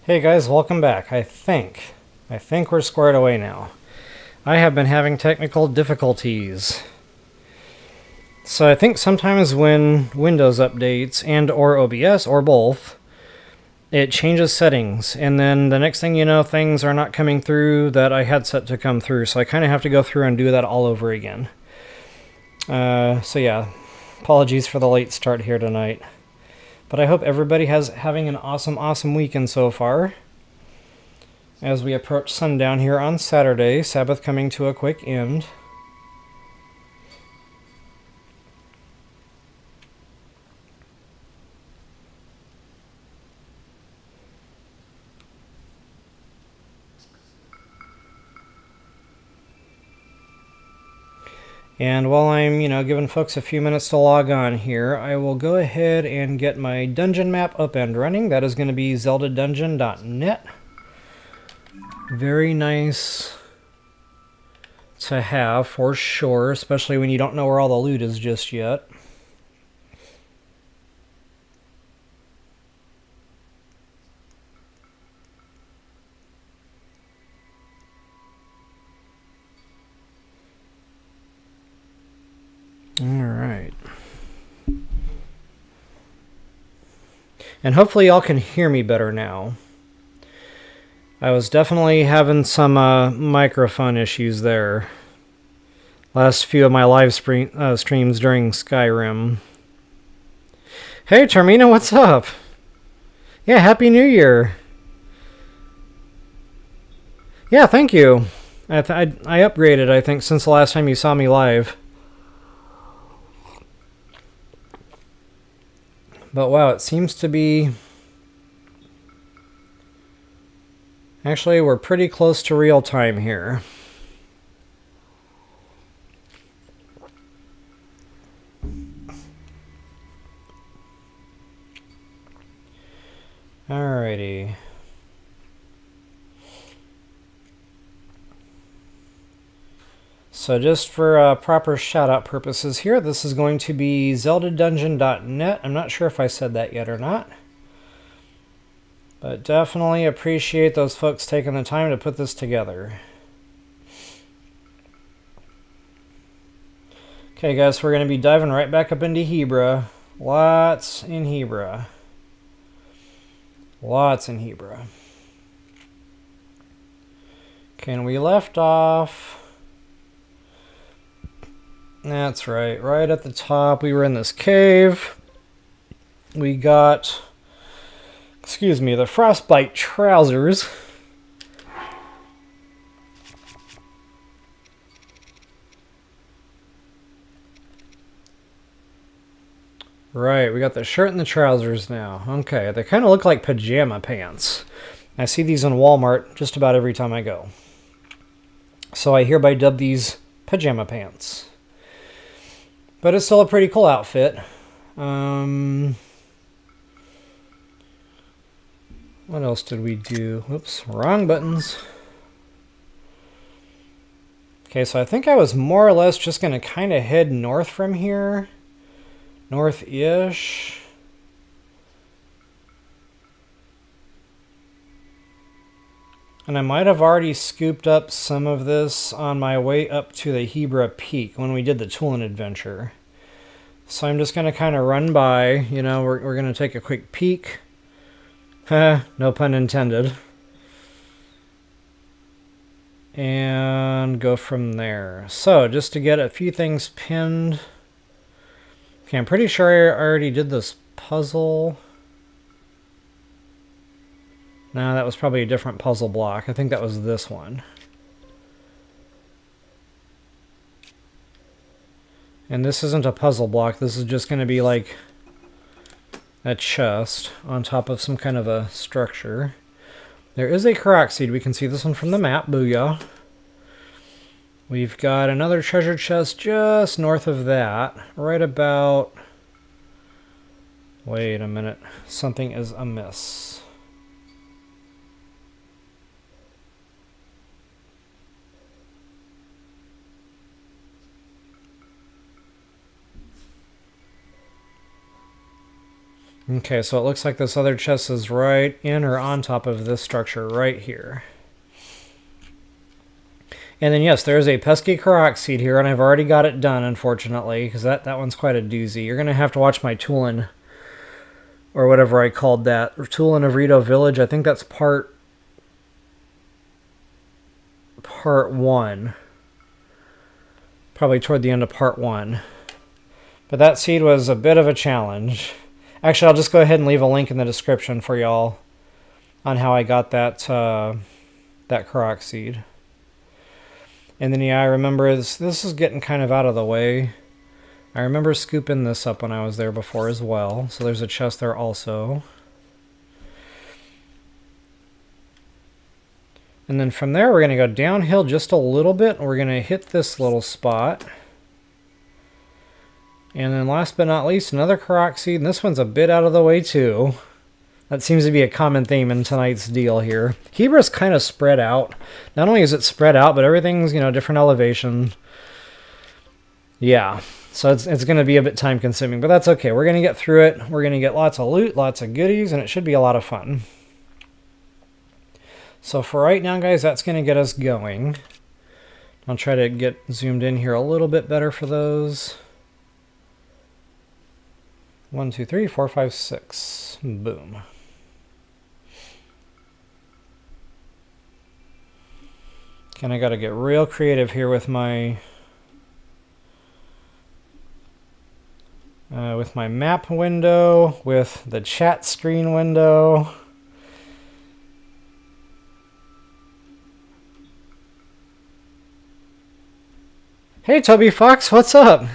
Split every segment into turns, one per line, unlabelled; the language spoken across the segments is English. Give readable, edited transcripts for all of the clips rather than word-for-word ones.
Hey guys, welcome back. I think we're squared away now. I have been having technical difficulties. So I think sometimes when Windows updates and or OBS or both, it changes settings, and then the next thing you know, things are not coming through that I had set to come through, so I kind of have to go through and do that all over again. So yeah, apologies for the late start here tonight. But I hope everybody having an awesome weekend so far. As we approach sundown here on Saturday, Sabbath coming to a quick end. And while I'm, giving folks a few minutes to log on here, I will go ahead and get my dungeon map up and running. That is going to be zeldadungeon.net. Very nice to have for sure, especially when you don't know where all the loot is just yet. Alright. And hopefully y'all can hear me better now. I was definitely having some microphone issues there. Last few of my live streams during Skyrim. Hey Termina, what's up? Yeah, Happy New Year. Yeah, thank you. I upgraded, I think, since the last time you saw me live. But wow, it seems to be... Actually, we're pretty close to real time here. Alrighty. So just for proper shout-out purposes here, this is going to be zeldadungeon.net. I'm not sure if I said that yet or not. But definitely appreciate those folks taking the time to put this together. Okay guys, we're going to be diving right back up into Hebra. Lots in Hebra. Lots in Hebra. Okay, and we left off... That's right, right at the top we were in this cave. We got, excuse me, the frostbite trousers. Right, we got the shirt and the trousers now. Okay, they kind of look like pajama pants. I see these in Walmart just about every time I go. So I hereby dub these pajama pants. But it's still a pretty cool outfit. What else did we do? Whoops, wrong buttons. Okay, so I think I was more or less just going to kind of head north from here. North-ish. And I might have already scooped up some of this on my way up to the Hebra Peak when we did the Toolin' Adventure. So I'm just going to kind of run by, we're going to take a quick peek. No pun intended. And go from there. So just to get a few things pinned. Okay, I'm pretty sure I already did this puzzle. No, that was probably a different puzzle block. I think that was this one. And this isn't a puzzle block. This is just going to be like a chest on top of some kind of a structure. There is a Korok seed. We can see this one from the map. Booyah. We've got another treasure chest just north of that. Right about... Wait a minute. Something is amiss. Okay, so it looks like this other chest is right in or on top of this structure right here. And then yes, there's a pesky Korok seed here, and I've already got it done, unfortunately, because that one's quite a doozy. You're going to have to watch my Toolin, or whatever I called that, or Toolin of Rito Village. I think that's part 1. Probably toward the end of part 1. But that seed was a bit of a challenge. Actually, I'll just go ahead and leave a link in the description for y'all on how I got that Korok seed. And then, yeah, I remember this is getting kind of out of the way. I remember scooping this up when I was there before as well. So there's a chest there also. And then from there, we're going to go downhill just a little bit. And we're going to hit this little spot. And then last but not least, another Korok seed. And this one's a bit out of the way too. That seems to be a common theme in tonight's deal here. Hebra's kind of spread out. Not only is it spread out, but everything's, you know, different elevation. Yeah, so it's going to be a bit time consuming, but that's okay. We're going to get through it. We're going to get lots of loot, lots of goodies, and it should be a lot of fun. So for right now, guys, that's going to get us going. I'll try to get zoomed in here a little bit better for those. 1, 2, 3, 4, 5, 6. Boom. And I got to get real creative here with my map window, with the chat screen window. Hey, Toby Fox, what's up?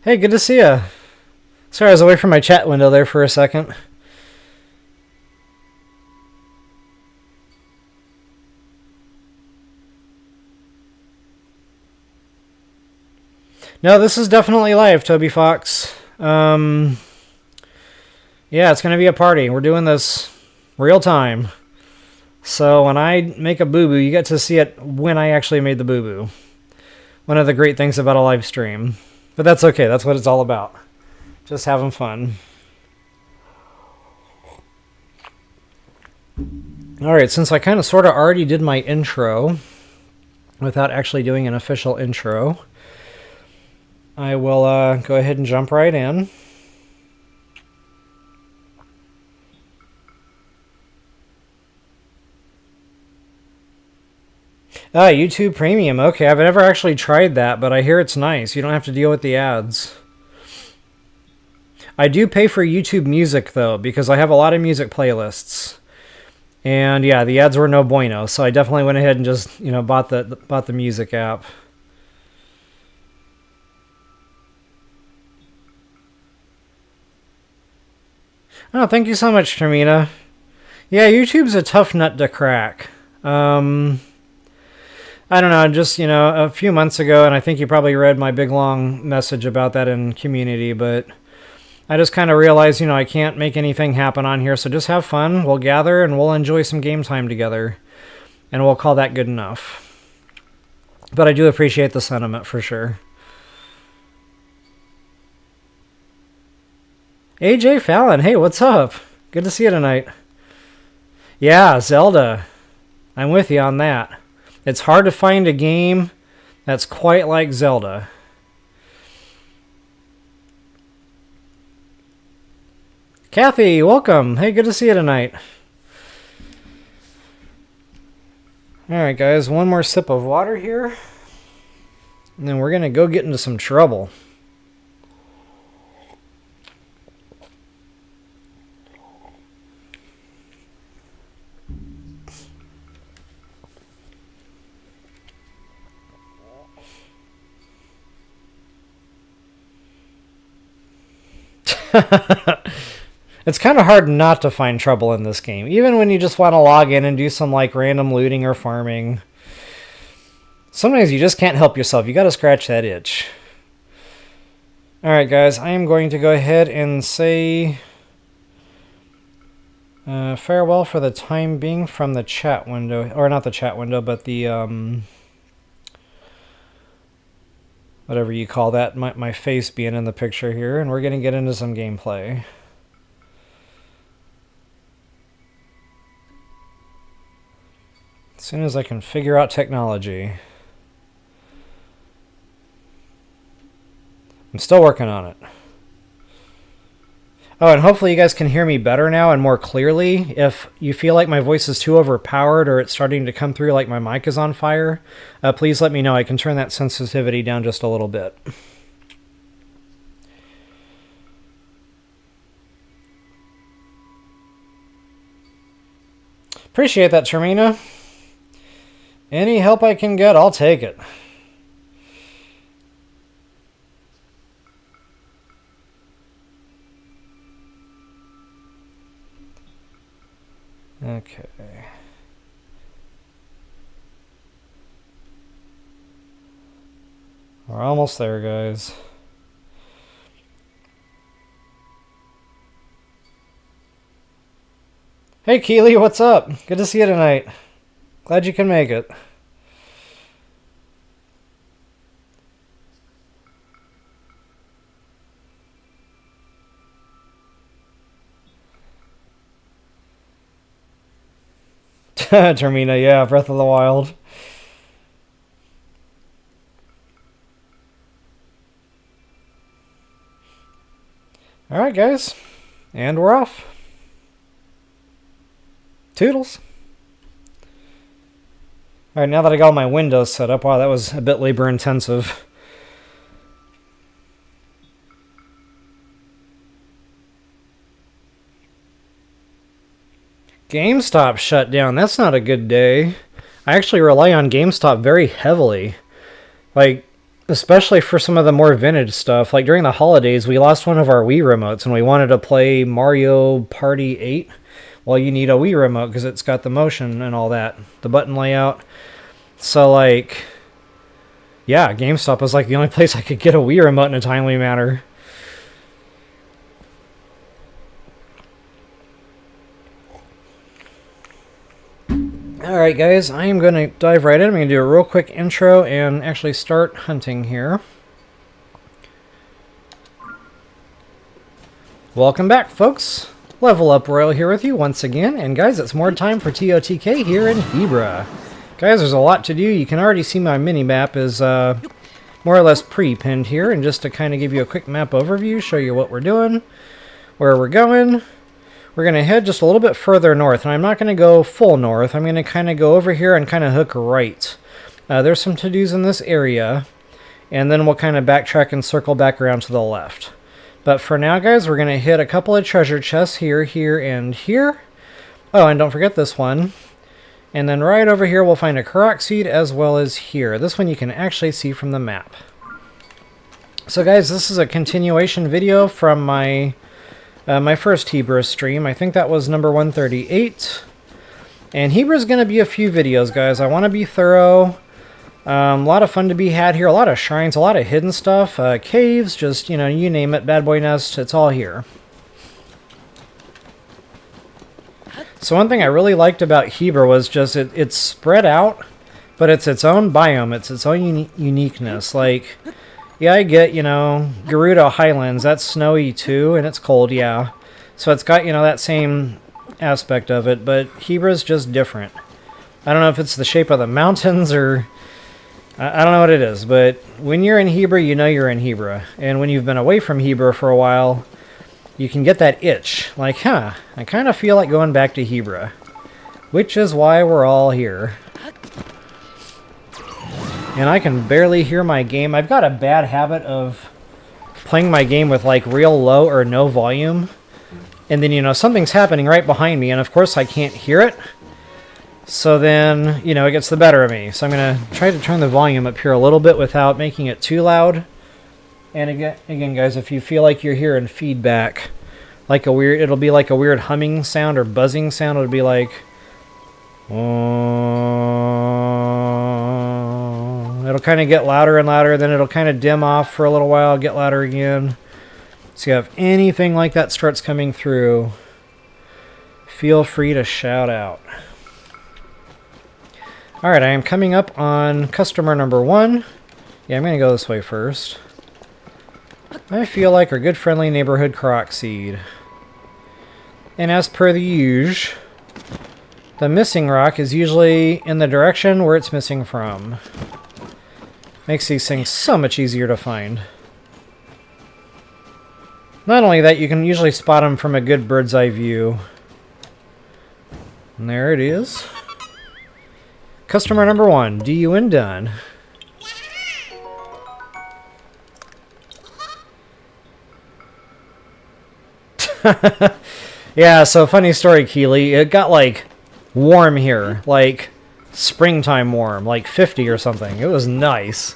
Hey, good to see ya. Sorry, I was away from my chat window there for a second. No, this is definitely live, Toby Fox. Yeah, it's going to be a party. We're doing this real time. So when I make a boo-boo, you get to see it when I actually made the boo-boo. One of the great things about a live stream. But that's okay. That's what it's all about. Just having fun. Alright, since I kind of sort of already did my intro without actually doing an official intro, I will go ahead and jump right in. YouTube Premium. Okay, I've never actually tried that, but I hear it's nice. You don't have to deal with the ads. I do pay for YouTube Music, though, because I have a lot of music playlists. And yeah, the ads were no bueno, so I definitely went ahead and just, you know, bought the music app. Oh, thank you so much, Termina. Yeah, YouTube's a tough nut to crack. I don't know, just, you know, a few months ago, and I think you probably read my big long message about that in community, but I just kind of realized, you know, I can't make anything happen on here, so just have fun. We'll gather and we'll enjoy some game time together, and we'll call that good enough. But I do appreciate the sentiment for sure. AJ Fallon, hey, what's up? Good to see you tonight. Yeah, Zelda. I'm with you on that. It's hard to find a game that's quite like Zelda. Kathy, welcome. Hey, good to see you tonight. Alright, guys, one more sip of water here. And then we're going to go get into some trouble. It's kind of hard not to find trouble in this game, even when you just want to log in and do some like random looting or farming. Sometimes you just can't help yourself. You got to scratch that itch. Alright guys, I am going to go ahead and say farewell for the time being from the chat window, or not the chat window, but the whatever you call that, my face being in the picture here, and we're going to get into some gameplay. As soon as I can figure out technology. I'm still working on it. Oh, and hopefully you guys can hear me better now and more clearly. If you feel like my voice is too overpowered or it's starting to come through like my mic is on fire, please let me know. I can turn that sensitivity down just a little bit. Appreciate that, Termina. Any help I can get, I'll take it. Okay. We're almost there, guys. Hey, Keely, what's up? Good to see you tonight. Glad you can make it. Termina, yeah, Breath of the Wild. Alright, guys. And we're off. Toodles. Alright, now that I got all my windows set up, wow, that was a bit labor intensive. GameStop shut down. That's not a good day. I actually rely on GameStop very heavily. Like, especially for some of the more vintage stuff. Like, during the holidays, we lost one of our Wii remotes and we wanted to play Mario Party 8. Well, you need a Wii remote because it's got the motion and all that. The button layout. So, like, yeah, GameStop was like the only place I could get a Wii remote in a timely manner. Alright guys, I am going to dive right in. I'm going to do a real quick intro and actually start hunting here. Welcome back, folks. Level Up Royal here with you once again. And guys, it's more time for TotK here in Hebra. Guys, there's a lot to do. You can already see my mini-map is more or less pre-pinned here. And just to kind of give you a quick map overview, show you what we're doing, where we're going. We're going to head just a little bit further north, and I'm not going to go full north. I'm going to kind of go over here and kind of hook right. There's some to-dos in this area, and then we'll kind of backtrack and circle back around to the left. But for now, guys, we're going to hit a couple of treasure chests here, here, and here. Oh, and don't forget this one. And then right over here, we'll find a Korok seed as well as here. This one you can actually see from the map. So, guys, this is a continuation video from my... my first Hebra stream. I think that was number 138. And Hebra's going to be a few videos, guys. I want to be thorough. A lot of fun to be had here. A lot of shrines, a lot of hidden stuff. Caves, just, you know, you name it. Bad Boy Nest, it's all here. So one thing I really liked about Hebra was just it's spread out, but it's its own biome. It's its own uniqueness. Like... yeah, I get, you know, Gerudo Highlands, that's snowy too, and it's cold, yeah. So it's got, you know, that same aspect of it, but Hebra's just different. I don't know if it's the shape of the mountains or... I don't know what it is, but when you're in Hebra, you know you're in Hebra. And when you've been away from Hebra for a while, you can get that itch. Like, huh, I kind of feel like going back to Hebra. Which is why we're all here. And I can barely hear my game. I've got a bad habit of playing my game with like real low or no volume. And then, you know, something's happening right behind me. And of course I can't hear it. So then, you know, it gets the better of me. So I'm going to try to turn the volume up here a little bit without making it too loud. And again, guys, if you feel like you're hearing feedback, like a weird, it'll be like a weird humming sound or buzzing sound. It'll be like... it'll kind of get louder and louder, then it'll kind of dim off for a little while, get louder again. So if anything like that starts coming through, feel free to shout out. Alright, I am coming up on customer number 1. Yeah, I'm gonna go this way first. I feel like our good friendly neighborhood Korok seed. And as per the usual, the missing rock is usually in the direction where it's missing from. Makes these things so much easier to find. Not only that, you can usually spot them from a good bird's eye view. And there it is. Customer number 1, DUN done. Yeah, so funny story, Keely. It got like warm here, like springtime warm, like 50 or something. It was nice.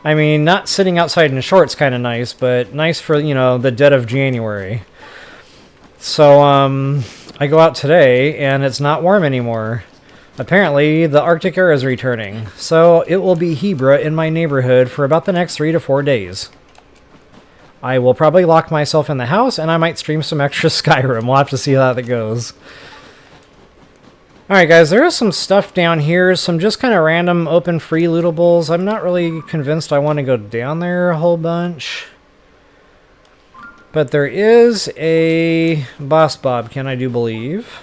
I mean, not sitting outside in shorts kind of nice, but nice for, you know, the dead of January. So, I go out today, and it's not warm anymore. Apparently, the Arctic air is returning. So, it will be Hebra in my neighborhood for about the next 3 to 4 days. I will probably lock myself in the house, and I might stream some extra Skyrim. We'll have to see how that goes. Alright guys, there is some stuff down here, some just kind of random open free lootables. I'm not really convinced I want to go down there a whole bunch. But there is a boss bobkin, I do believe.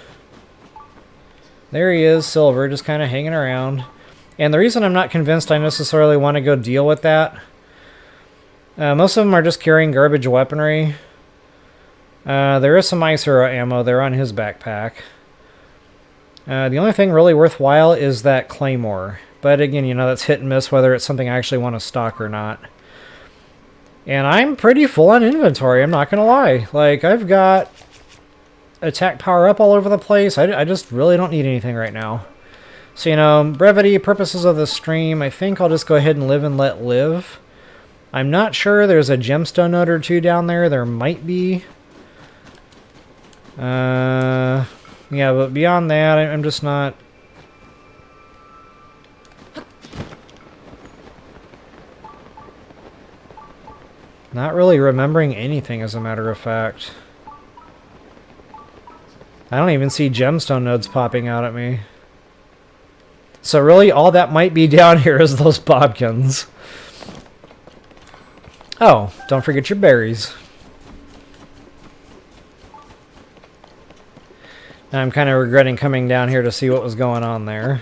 There he is, silver, just kind of hanging around. And the reason I'm not convinced I necessarily want to go deal with that, most of them are just carrying garbage weaponry. There is some ice arrow ammo there on his backpack. The only thing really worthwhile is that claymore. But again, you know, that's hit and miss whether it's something I actually want to stock or not. And I'm pretty full on inventory, I'm not going to lie. Like, I've got attack power up all over the place. I just really don't need anything right now. So, you know, brevity purposes of the stream, I think I'll just go ahead and live and let live. I'm not sure. There's a gemstone node or two down there. There might be. Yeah, but beyond that, I'm just not... Not really remembering anything, as a matter of fact. I don't even see gemstone nodes popping out at me. So really, all that might be down here is those bobkins. Oh, don't forget your berries. I'm kind of regretting coming down here to see what was going on there.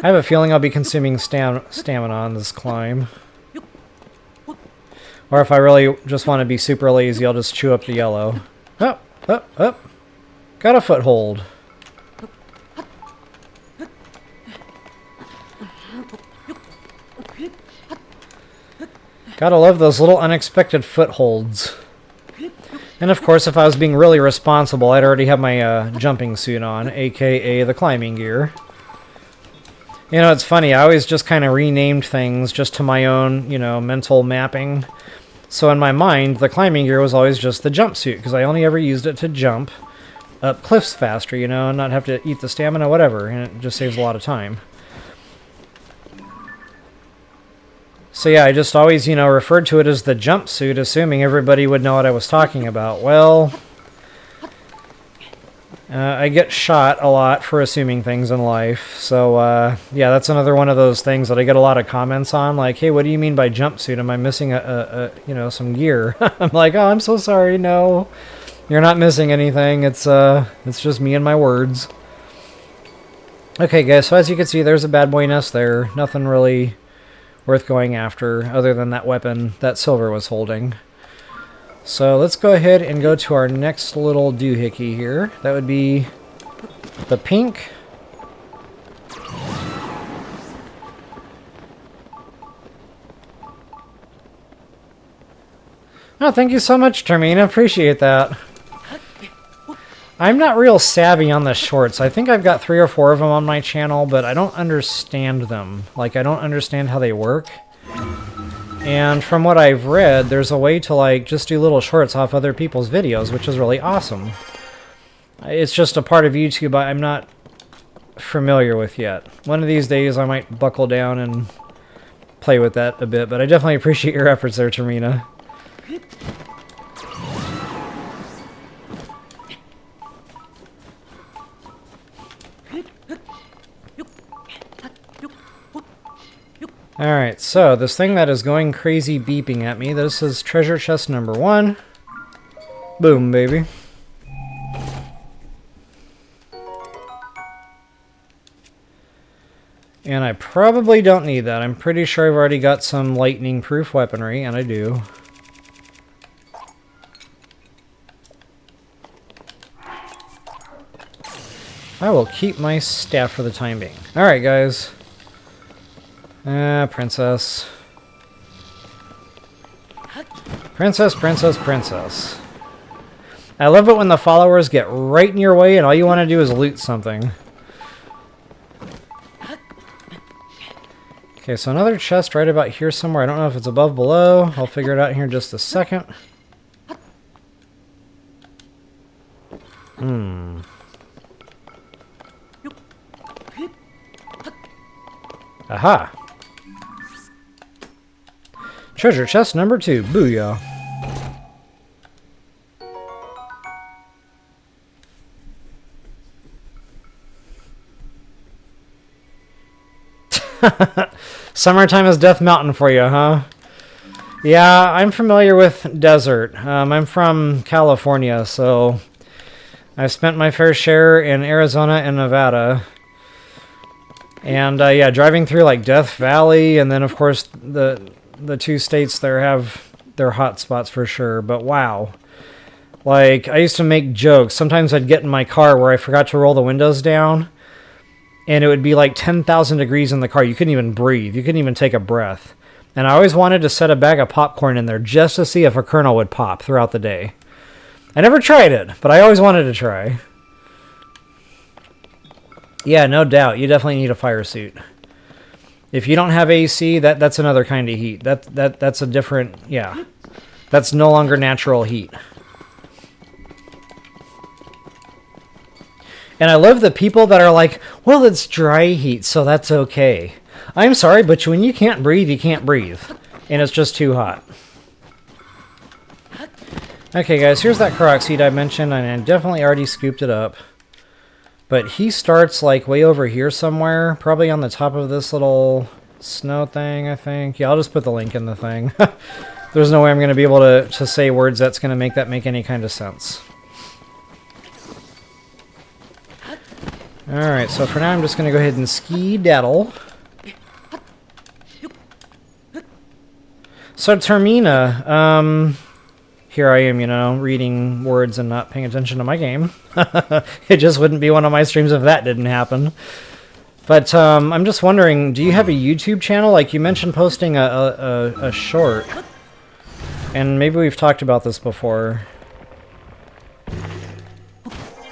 I have a feeling I'll be consuming stamina on this climb. Or if I really just want to be super lazy, I'll just chew up the yellow. Up, up, up. Got a foothold. Gotta love those little unexpected footholds. And of course, if I was being really responsible, I'd already have my jumping suit on, aka the climbing gear. You know, it's funny, I always just kind of renamed things just to my own, you know, mental mapping. So in my mind, the climbing gear was always just the jumpsuit, because I only ever used it to jump up cliffs faster, you know, and not have to eat the stamina, whatever, and it just saves a lot of time. So yeah, I just always, you know, referred to it as the jumpsuit, assuming everybody would know what I was talking about. Well, I get shot a lot for assuming things in life. So, yeah, that's another one of those things that I get a lot of comments on. Like, hey, what do you mean by jumpsuit? Am I missing you know, some gear? I'm like, oh, I'm so sorry. No, you're not missing anything. It's just me and my words. Okay, guys, so as you can see, there's a bad boy nest there. Nothing really worth going after other than that weapon that Silver was holding. So let's go ahead and go to our next little doohickey here. That would be the pink. Oh, thank you so much, Termina. Appreciate that. I'm not real savvy on the shorts. I think I've got 3 or 4 of them on my channel, but I don't understand them. Like, I don't understand how they work. And from what I've read, there's a way to, like, just do little shorts off other people's videos, which is really awesome. It's just a part of YouTube I'm not familiar with yet. One of these days I might buckle down and play with that a bit, but I definitely appreciate your efforts there, Termina. Alright, so this thing that is going crazy beeping at me, this is treasure chest number 1. Boom, baby. And I probably don't need that. I'm pretty sure I've already got some lightning-proof weaponry, and I do. I will keep my staff for the time being. Alright, guys. Princess. Princess, princess, princess. I love it when the followers get right in your way and all you want to do is loot something. Okay, so another chest right about here somewhere. I don't know if it's above, below. I'll figure it out here in just a second. Aha! Treasure chest number 2. Booyah. Summertime is Death Mountain for you, huh? Yeah, I'm familiar with desert. I'm from California, so I've spent my fair share in Arizona and Nevada. And yeah, driving through like Death Valley, and then of course the 2 states there have their hot spots for sure. But wow, like I used to make jokes. Sometimes I'd get in my car where I forgot to roll the windows down, and it would be like 10,000 degrees in the car. You couldn't even breathe. You couldn't even take a breath. And I always wanted to set a bag of popcorn in there just to see if a kernel would pop throughout the day. I never tried it, but I always wanted to try. Yeah, no doubt. You definitely need a fire suit. If you don't have AC, that's another kind of heat. That's a different, yeah. That's no longer natural heat. And I love the people that are like, well, it's dry heat, so that's okay. I'm sorry, but when you can't breathe, you can't breathe. And it's just too hot. Okay, guys, here's that Korok seed I mentioned, and I definitely already scooped it up. But he starts like way over here somewhere, probably on the top of this little snow thing, I think. Yeah, I'll just put the link in the thing. There's no way I'm going to be able to say words that's going to make that make any kind of sense. Alright, so for now I'm just going to go ahead and ski-daddle. So Termina, here I am, you know, reading words and not paying attention to my game. It just wouldn't be one of my streams if that didn't happen. But I'm just wondering, do you have a YouTube channel? Like you mentioned posting a short. And maybe we've talked about this before.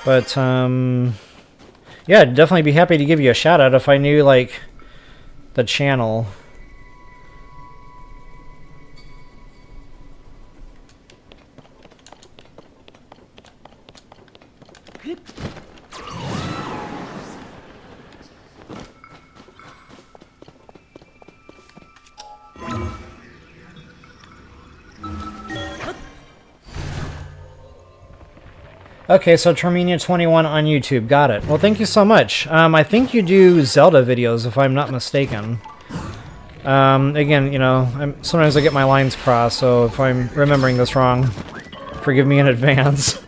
But, yeah, I'd definitely be happy to give you a shout out if I knew, like, the channel. Okay, so Termina21 on YouTube. Got it. Well, thank you so much. I think you do Zelda videos, if I'm not mistaken. Again, you know, sometimes I get my lines crossed, so if I'm remembering this wrong, forgive me in advance.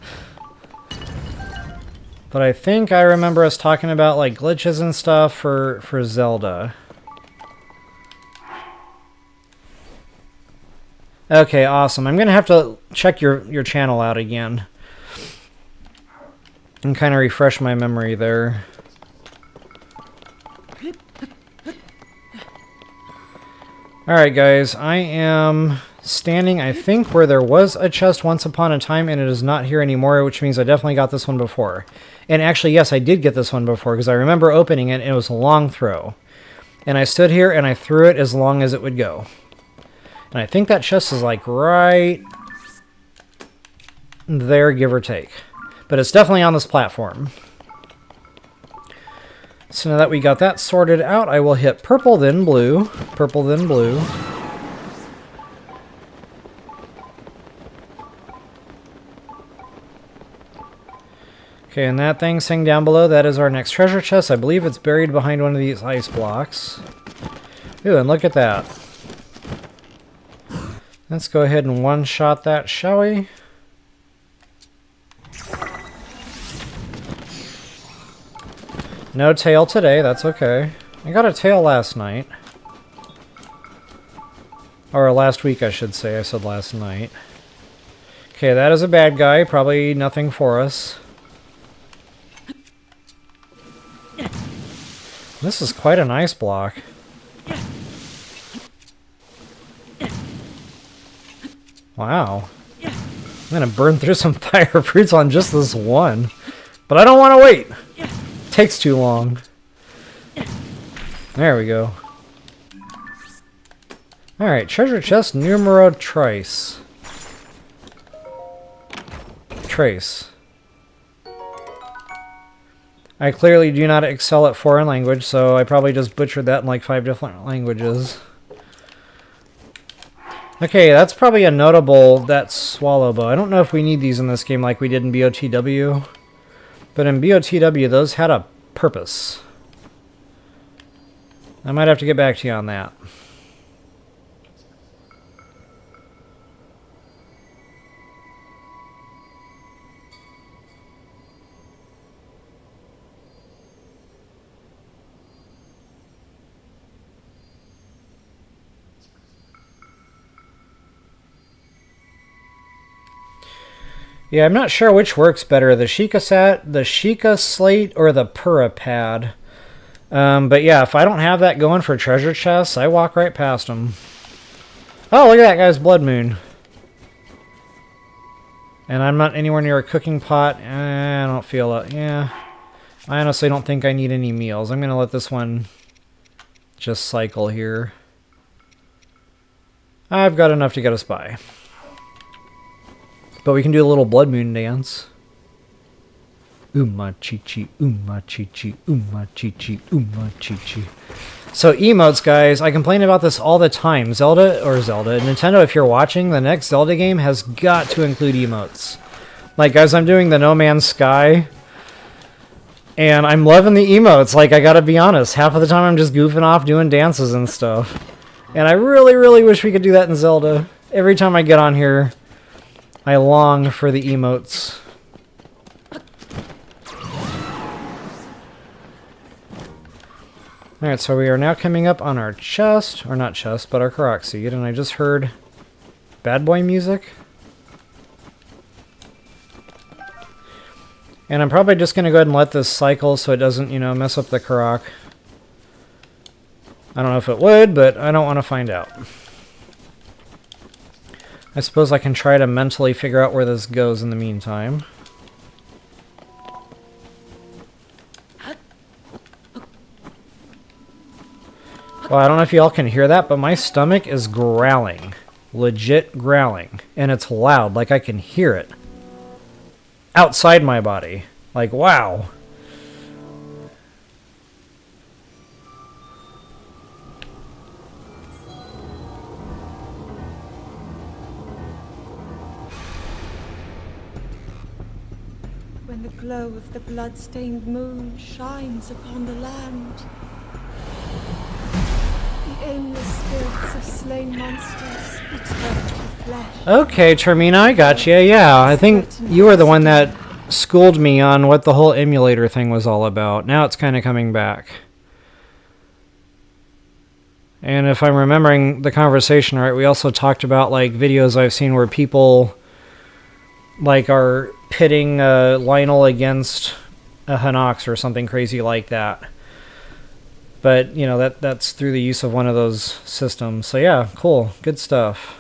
But I think I remember us talking about, like, glitches and stuff for Zelda. Okay, awesome. I'm gonna have to check your channel out again. And kind of refresh my memory there. Alright guys, I am standing, I think, where there was a chest once upon a time, and it is not here anymore, which means I definitely got this one before. And actually, yes, I did get this one before, because I remember opening it, and it was a long throw. And I stood here, and I threw it as long as it would go. And I think that chest is like right there, give or take. But it's definitely on this platform. So now that we got that sorted out, I will hit purple, then blue. Purple, then blue. Okay, and that thing sitting down below, that is our next treasure chest. I believe it's buried behind one of these ice blocks. Ooh, and look at that. Let's go ahead and one-shot that, shall we? No tail today, that's okay. I got a tail last night. Or last week, I should say. I said last night. Okay, that is a bad guy. Probably nothing for us. This is quite an ice block. Wow. I'm gonna burn through some fire fruits on just this one. But I don't want to wait. Takes too long. There we go. Alright, treasure chest numero trace. Trace. I clearly do not excel at foreign language, so I probably just butchered that in like 5 different languages. Okay, that's probably a notable, that swallow bow. I don't know if we need these in this game like we did in BOTW. But in BOTW, those had a purpose. I might have to get back to you on that. Yeah, I'm not sure which works better, the Sheikah Slate, or the Pura Pad. But yeah, if I don't have that going for treasure chests, I walk right past them. Oh, look at that guy's blood moon. And I'm not anywhere near a cooking pot. I don't feel it. Yeah, I honestly don't think I need any meals. I'm going to let this one just cycle here. I've got enough to get us by. But we can do a little blood moon dance. Uma chi chi, uma chi chi, uma chi chi, uma chi chi. So emotes, guys, I complain about this all the time. Nintendo, if you're watching, the next Zelda game has got to include emotes. Like, guys, I'm doing the No Man's Sky, and I'm loving the emotes. Like, I gotta be honest, half of the time I'm just goofing off doing dances and stuff. And I really, really wish we could do that in Zelda. Every time I get on here, I long for the emotes. Alright, so we are now coming up on our chest, or not chest, but our Korok seed, and I just heard bad boy music. And I'm probably just going to go ahead and let this cycle so it doesn't, you know, mess up the Korok. I don't know if it would, but I don't want to find out. I suppose I can try to mentally figure out where this goes in the meantime. Well, I don't know if y'all can hear that, but my stomach is growling. Legit growling. And it's loud, like I can hear it. Outside my body. Like, wow.
When the glow of the blood-stained moon shines upon the land, the aimless spirits of slain monsters return to the flesh.
Okay, Termina, I got you. Yeah, I think you were the one that schooled me on what the whole emulator thing was all about. Now it's kind of coming back. And if I'm remembering the conversation right, we also talked about like videos I've seen where people like are pitting Lionel against a Hinox or something crazy like that. But, you know, that's through the use of one of those systems. So yeah, cool. Good stuff.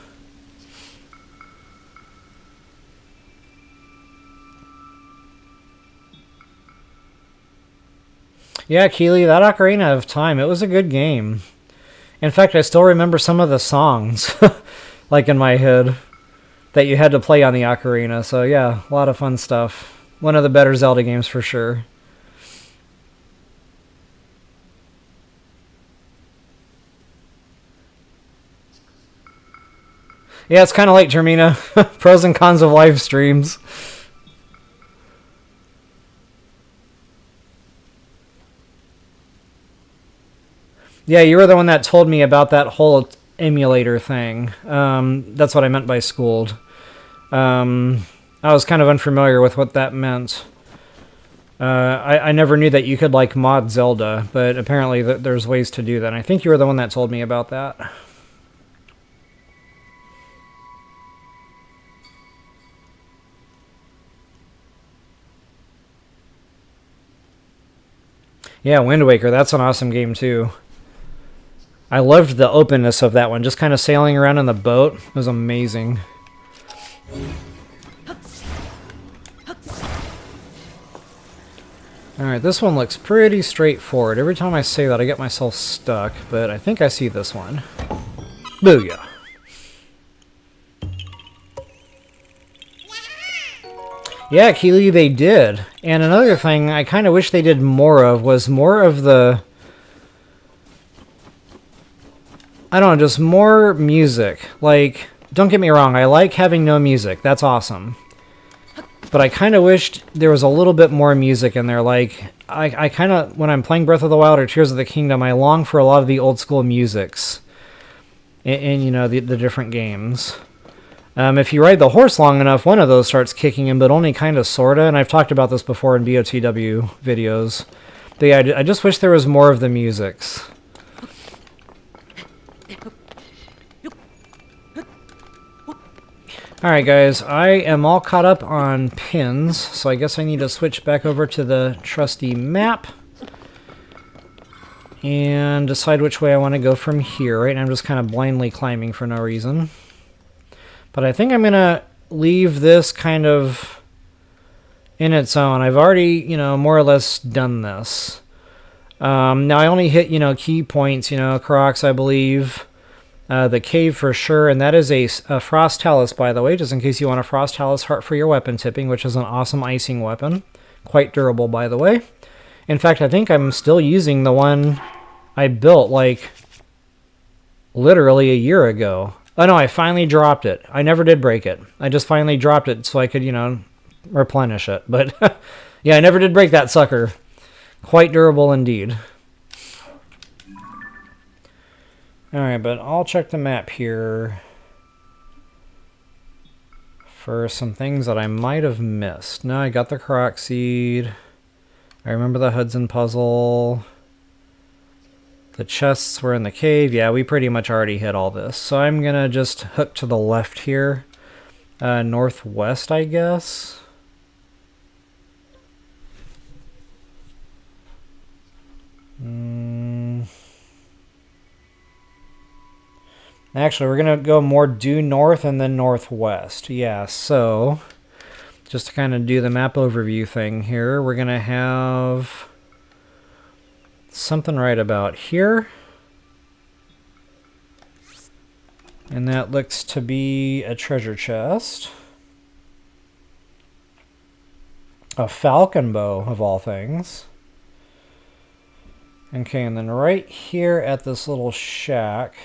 Yeah, Keely, that Ocarina of Time, it was a good game. In fact, I still remember some of the songs, like in my head, that you had to play on the Ocarina. So yeah, a lot of fun stuff. One of the better Zelda games for sure. Yeah, it's kind of like Termina. Pros and cons of live streams. Yeah, you were the one that told me about that whole emulator thing. That's what I meant by schooled. I was kind of unfamiliar with what that meant. I never knew that you could, like, mod Zelda, but apparently there's ways to do that. And I think you were the one that told me about that. Yeah, Wind Waker, that's an awesome game, too. I loved the openness of that one, just kind of sailing around in the boat. It was amazing. Alright, this one looks pretty straightforward. Every time I say that, I get myself stuck, but I think I see this one. Booyah! Yeah, Keely, they did. And another thing I kind of wish they did more of was more of the... I don't know, just more music. Like, don't get me wrong, I like having no music. That's awesome. But I kind of wished there was a little bit more music in there. Like, I kind of, when I'm playing Breath of the Wild or Tears of the Kingdom, I long for a lot of the old school musics in you know, the different games. If you ride the horse long enough, one of those starts kicking in, but only kind of, sorta. And I've talked about this before in BOTW videos. But yeah, I just wish there was more of the musics. Alright guys, I am all caught up on pins, so I guess I need to switch back over to the trusty map and decide which way I want to go from here. Right now I'm just kind of blindly climbing for no reason. But I think I'm going to leave this kind of in its own. I've already, you know, more or less done this. Now I only hit, you know, key points, you know, Koroks, I believe. The cave for sure, and that is a Frost Talus, by the way, just in case you want a Frost Talus heart for your weapon tipping, which is an awesome icing weapon. Quite durable, by the way. In fact, I think I'm still using the one I built, like, literally a year ago. Oh no, I finally dropped it. I never did break it. I just finally dropped it so I could, you know, replenish it. But, yeah, I never did break that sucker. Quite durable indeed. Alright, but I'll check the map here for some things that I might have missed. No, I got the Korok seed. I remember the Hudson puzzle. The chests were in the cave. Yeah, we pretty much already hit all this. So I'm going to just hook to the left here. Northwest, I guess. Actually, we're going to go more due north and then northwest. Yeah, so just to kind of do the map overview thing here, we're going to have something right about here. And that looks to be a treasure chest. A falcon bow, of all things. Okay, and then right here at this little shack...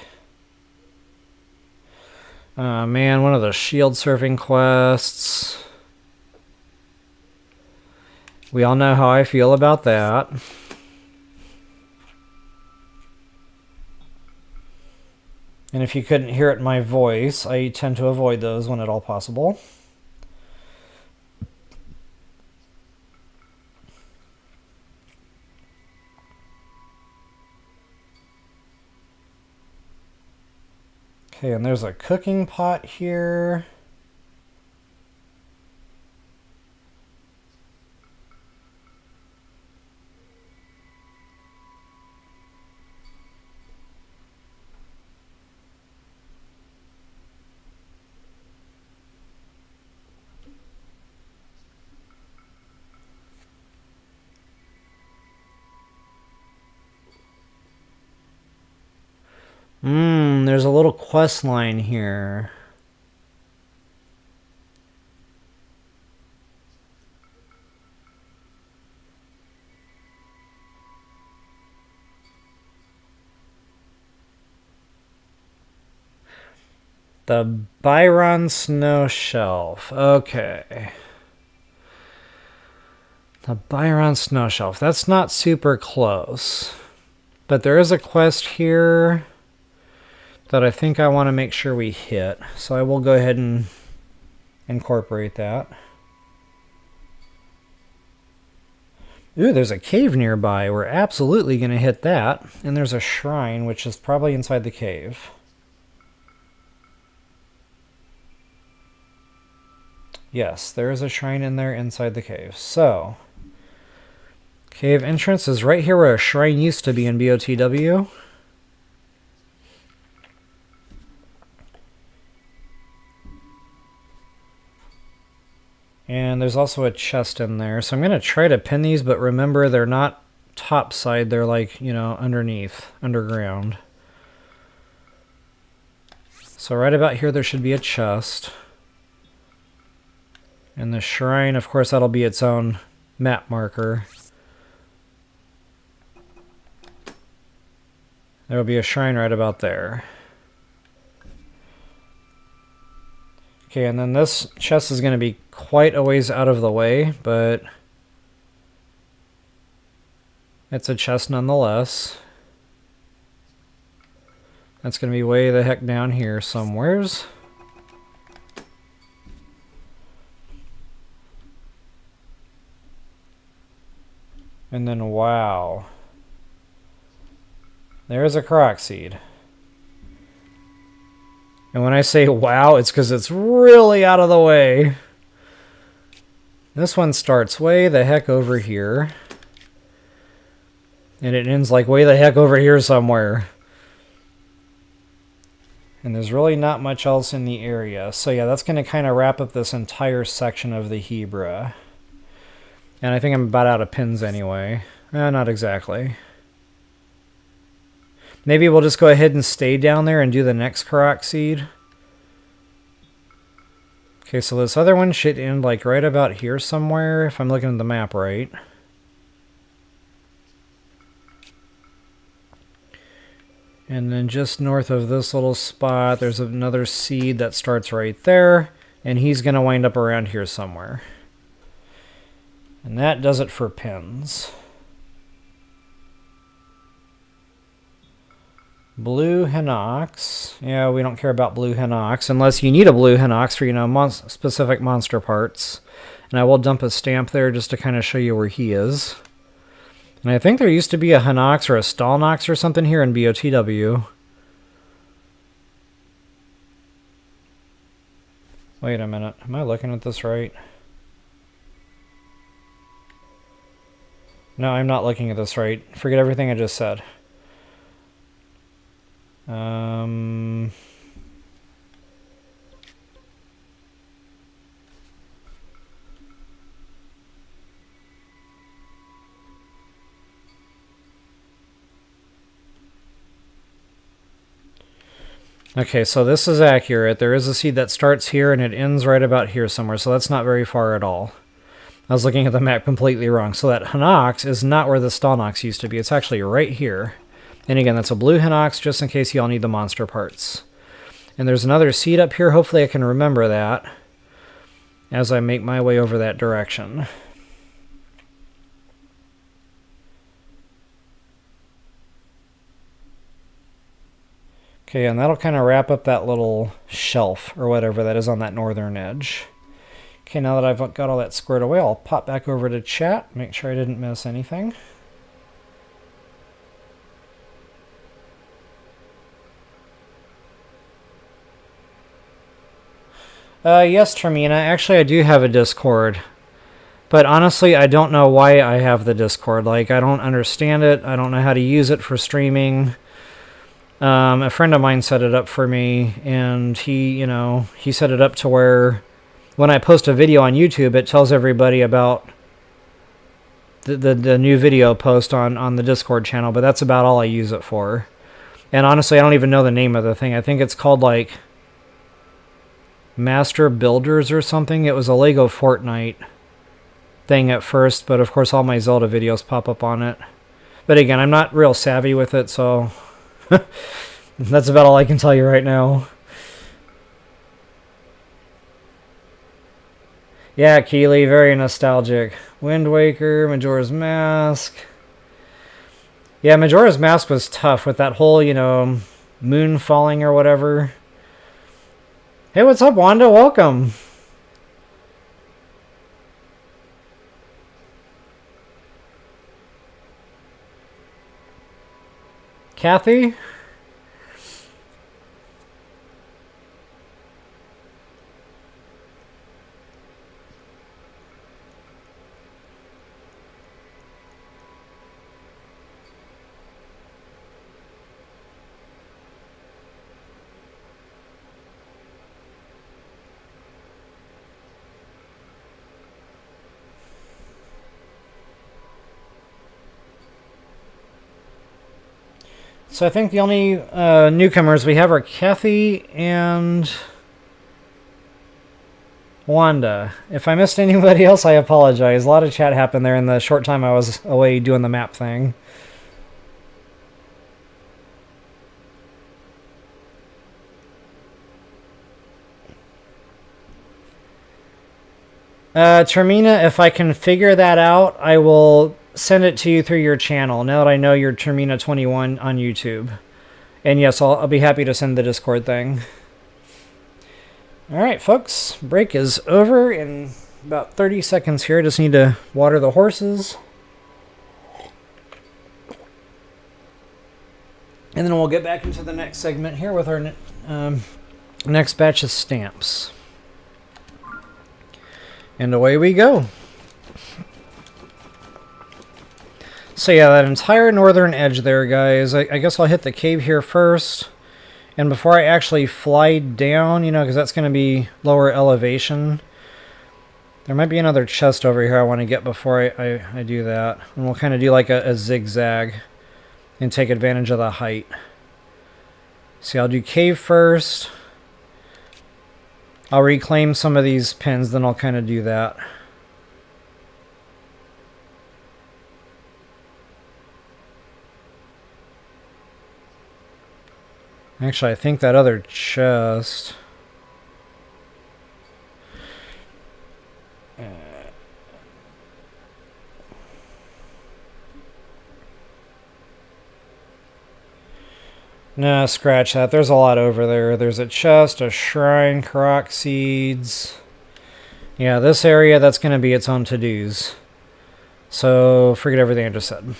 man, one of the shield surfing quests. We all know how I feel about that. And if you couldn't hear it in my voice, I tend to avoid those when at all possible. Okay, and there's a cooking pot here. There's a little quest line here. The Byron Snowshelf. Okay. The Byron Snowshelf. That's not super close. But there is a quest here that I think I want to make sure we hit. So I will go ahead and incorporate that. Ooh, there's a cave nearby. We're absolutely going to hit that. And there's a shrine, which is probably inside the cave. Yes, there is a shrine in there inside the cave. So, cave entrance is right here where a shrine used to be in BOTW. And there's also a chest in there. So I'm going to try to pin these, but remember they're not top side. They're like, you know, underneath, underground. So right about here there should be a chest. And the shrine, of course, that'll be its own map marker. There will be a shrine right about there. Okay, and then this chest is going to be quite a ways out of the way, but it's a chest nonetheless. That's going to be way the heck down here somewheres. And then, wow. There's a Korok seed. And when I say wow, it's because it's really out of the way. This one starts way the heck over here. And it ends like way the heck over here somewhere. And there's really not much else in the area. So yeah, that's going to kind of wrap up this entire section of the Hebra. And I think I'm about out of pins anyway. Not exactly. Maybe we'll just go ahead and stay down there and do the next Korok seed. Okay, so this other one should end like right about here somewhere, if I'm looking at the map right. And then just north of this little spot, there's another seed that starts right there. And he's going to wind up around here somewhere. And that does it for pins. Blue Hinox. Yeah, we don't care about blue Hinox unless you need a blue Hinox for, you know, specific monster parts. And I will dump a stamp there just to kind of show you where he is. And I think there used to be a Hinox or a Stalnox or something here in BOTW. Wait a minute. Am I looking at this right? No, I'm not looking at this right. Forget everything I just said. Okay, so this is accurate. There is a seed that starts here and it ends right about here somewhere, so that's not very far at all. I was looking at the map completely wrong. So that Hinox is not where the Stalnox used to be. It's actually right here. And again, that's a blue Hinox, just in case y'all need the monster parts. And there's another seed up here. Hopefully I can remember that as I make my way over that direction. Okay, and that'll kind of wrap up that little shelf, or whatever that is on that northern edge. Okay, now that I've got all that squared away, I'll pop back over to chat, make sure I didn't miss anything. Yes, Termina. Actually, I do have a Discord. But honestly, I don't know why I have the Discord. Like, I don't understand it. I don't know how to use it for streaming. A friend of mine set it up for me, and he set it up to where when I post a video on YouTube, it tells everybody about the new video post on the Discord channel, but that's about all I use it for. And honestly, I don't even know the name of the thing. I think it's called, like, Master Builders or something. It was a Lego Fortnite thing at first, but of course all my Zelda videos pop up on it. But again, I'm not real savvy with it, so that's about all I can tell you right now. Yeah, Keely, very nostalgic. Wind Waker, Majora's Mask. Yeah, Majora's Mask was tough with that whole, you know, moon falling or whatever. Hey, what's up, Wanda? Welcome. Kathy? So I think the only newcomers we have are Kathy and Wanda. If I missed anybody else, I apologize. A lot of chat happened there in the short time I was away doing the map thing. Termina, if I can figure that out, I will send it to you through your channel, now that I know you're Termina21 on YouTube. And yes, I'll be happy to send the Discord thing. Alright, folks. Break is over in about 30 seconds here. Just need to water the horses. And then we'll get back into the next segment here with our next batch of stamps. And away we go. So yeah, that entire northern edge there, guys. I guess I'll hit the cave here first. And before I actually fly down, you know, because that's going to be lower elevation. There might be another chest over here I want to get before I do that. And we'll kind of do like a zigzag and take advantage of the height. See, I'll do cave first. I'll reclaim some of these pins, then I'll kind of do that. Actually, I think that other chest... No, scratch that. There's a lot over there. There's a chest, a shrine, Korok seeds. Yeah, this area, that's going to be its own to-dos. So, forget everything I just said.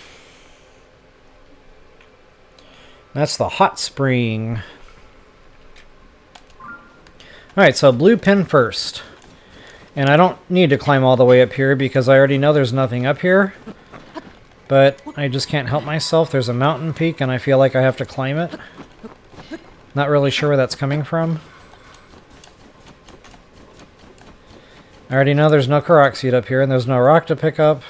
That's the hot spring. Alright, so blue pin first. And I don't need to climb all the way up here because I already know there's nothing up here. But I just can't help myself. There's a mountain peak and I feel like I have to climb it. Not really sure where that's coming from. I already know there's no Korok seed up here and there's no rock to pick up.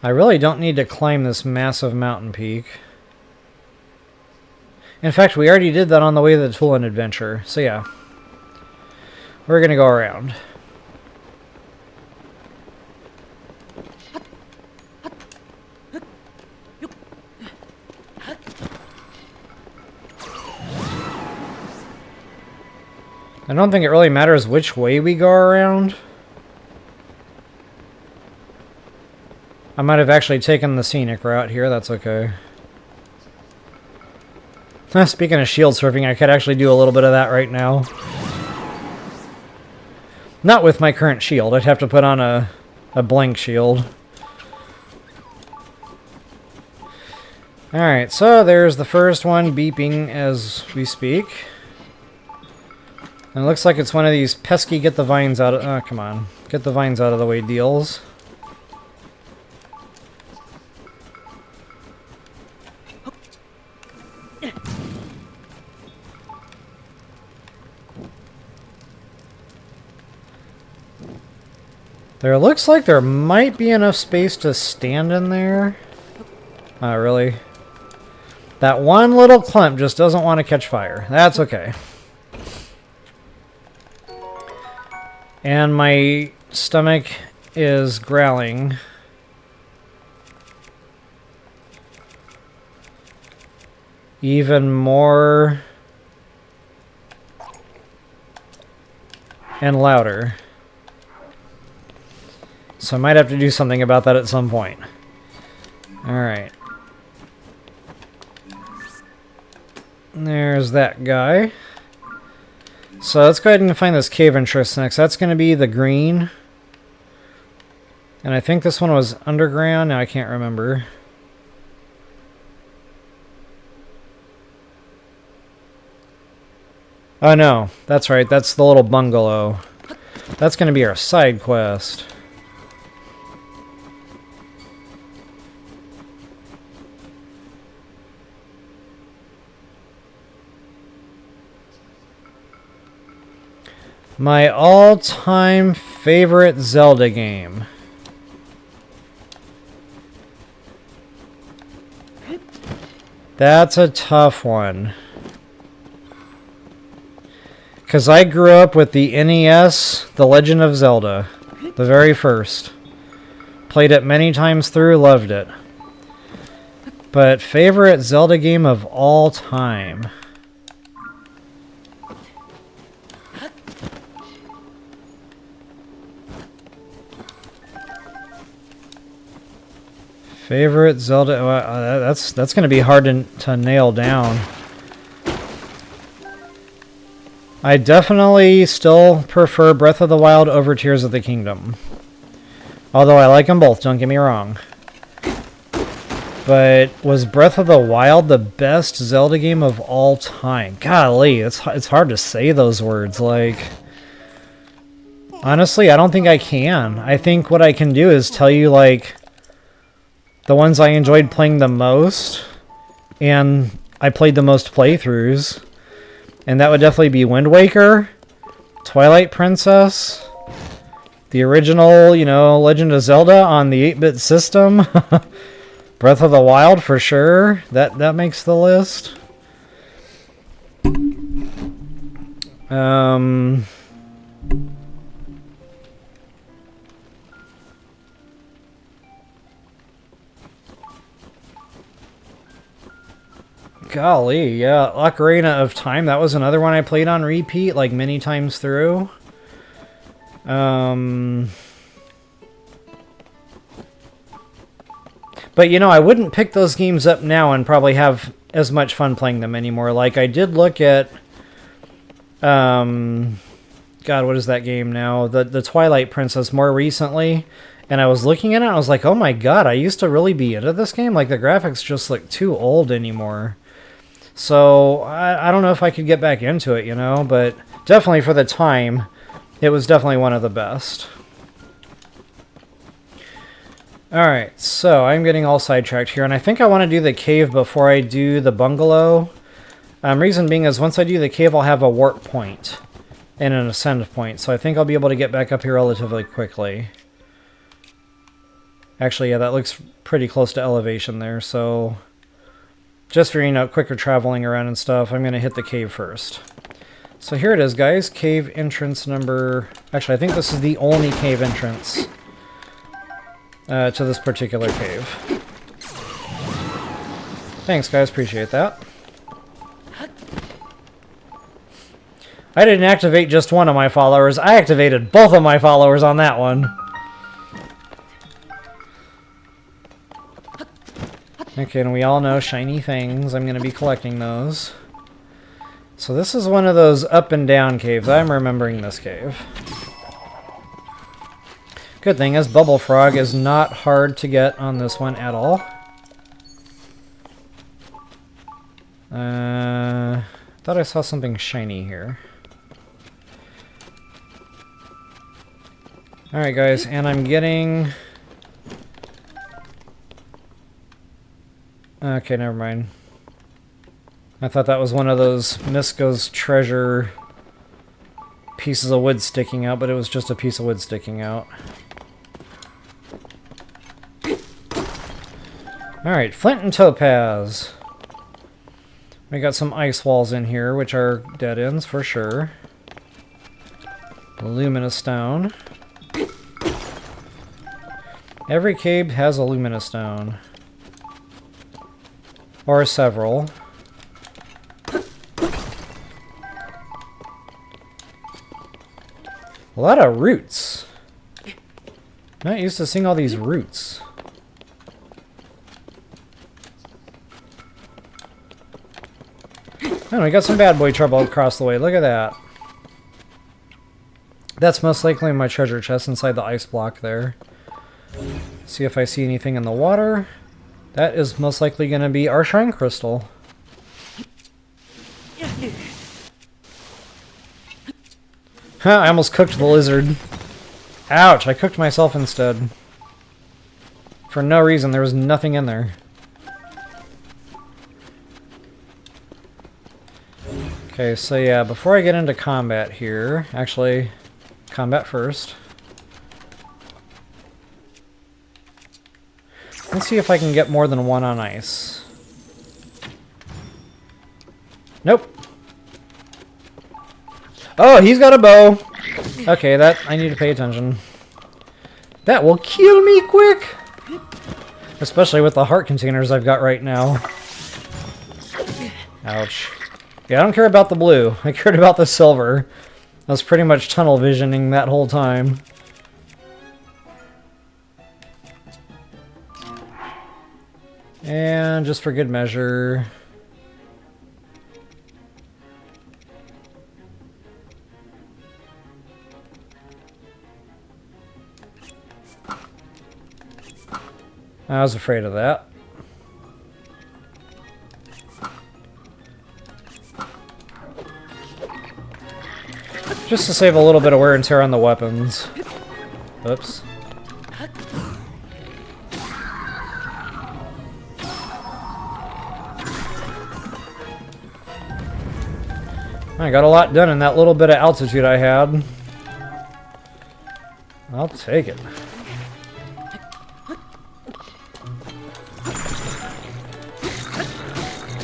I really don't need to climb this massive mountain peak. In fact, we already did that on the way to the Tulin adventure. So yeah. We're going to go around. I don't think it really matters which way we go around. I might have actually taken the scenic route here. That's okay. Speaking of shield surfing, I could actually do a little bit of that right now. Not with my current shield. I'd have to put on a blank shield. Alright, so there's the first one beeping as we speak. And it looks like it's one of these pesky get the vines out of... Oh, come on. Get the vines out of the way deals. There looks like there might be enough space to stand in there. Not really. That one little clump just doesn't want to catch fire. That's okay. And my stomach is growling. Even more and louder. So I might have to do something about that at some point. Alright. There's that guy. So let's go ahead and find this cave entrance next. That's going to be the green. And I think this one was underground. Now I can't remember. Oh no, that's right. That's the little bungalow. That's going to be our side quest. My all-time favorite Zelda game. That's a tough one. Because I grew up with the NES, The Legend of Zelda. The very first. Played it many times through, loved it. But favorite Zelda game of all time. Favorite Zelda... that's going to be hard to nail down. I definitely still prefer Breath of the Wild over Tears of the Kingdom. Although I like them both, don't get me wrong. But was Breath of the Wild the best Zelda game of all time? Golly, it's hard to say those words. Like, honestly, I don't think I can. I think what I can do is tell you, like, the ones I enjoyed playing the most, and I played the most playthroughs. And that would definitely be Wind Waker, Twilight Princess, the original, you know, Legend of Zelda on the 8-bit system, Breath of the Wild for sure. That makes the list. Golly, yeah, Ocarina of Time, that was another one I played on repeat, like, many times through. But, you know, I wouldn't pick those games up now and probably have as much fun playing them anymore. Like, I did look at, God, what is that game now? The Twilight Princess more recently, and I was looking at it, and I was like, oh my god, I used to really be into this game? Like, the graphics just look too old anymore. So, I don't know if I could get back into it, you know, but definitely for the time, it was definitely one of the best. Alright, so I'm getting all sidetracked here, and I think I want to do the cave before I do the bungalow. Reason being is once I do the cave, I'll have a warp point and an ascend point, so I think I'll be able to get back up here relatively quickly. Actually, yeah, that looks pretty close to elevation there, so just for, you know, quicker traveling around and stuff, I'm going to hit the cave first. So here it is, guys. Cave entrance number... Actually, I think this is the only cave entrance to this particular cave. Thanks, guys. Appreciate that. I didn't activate just one of my followers. I activated both of my followers on that one. Okay, and we all know shiny things. I'm going to be collecting those. So this is one of those up and down caves. I'm remembering this cave. Good thing is Bubble Frog is not hard to get on this one at all. Thought I saw something shiny here. Alright guys, and I'm getting... Okay, never mind. I thought that was one of those Misko's treasure pieces of wood sticking out, but it was just a piece of wood sticking out. Alright, flint and topaz. We got some ice walls in here, which are dead ends for sure. Luminous stone. Every cave has a luminous stone. Or several. A lot of roots. Not used to seeing all these roots. Oh, we got some bad boy trouble across the way. Look at that. That's most likely my treasure chest inside the ice block there. See if I see anything in the water. That is most likely going to be our shrine crystal. Huh, I almost cooked the lizard. Ouch, I cooked myself instead. For no reason, there was nothing in there. Okay, so yeah, before I get into combat here, actually, combat first. Let's see if I can get more than one on ice. Nope. Oh, he's got a bow. Okay, that I need to pay attention. That will kill me quick. Especially with the heart containers I've got right now. Ouch. Yeah, I don't care about the blue. I cared about the silver. I was pretty much tunnel visioning that whole time. And just for good measure... I was afraid of that. Just to save a little bit of wear and tear on the weapons. Oops. I got a lot done in that little bit of altitude I had. I'll take it.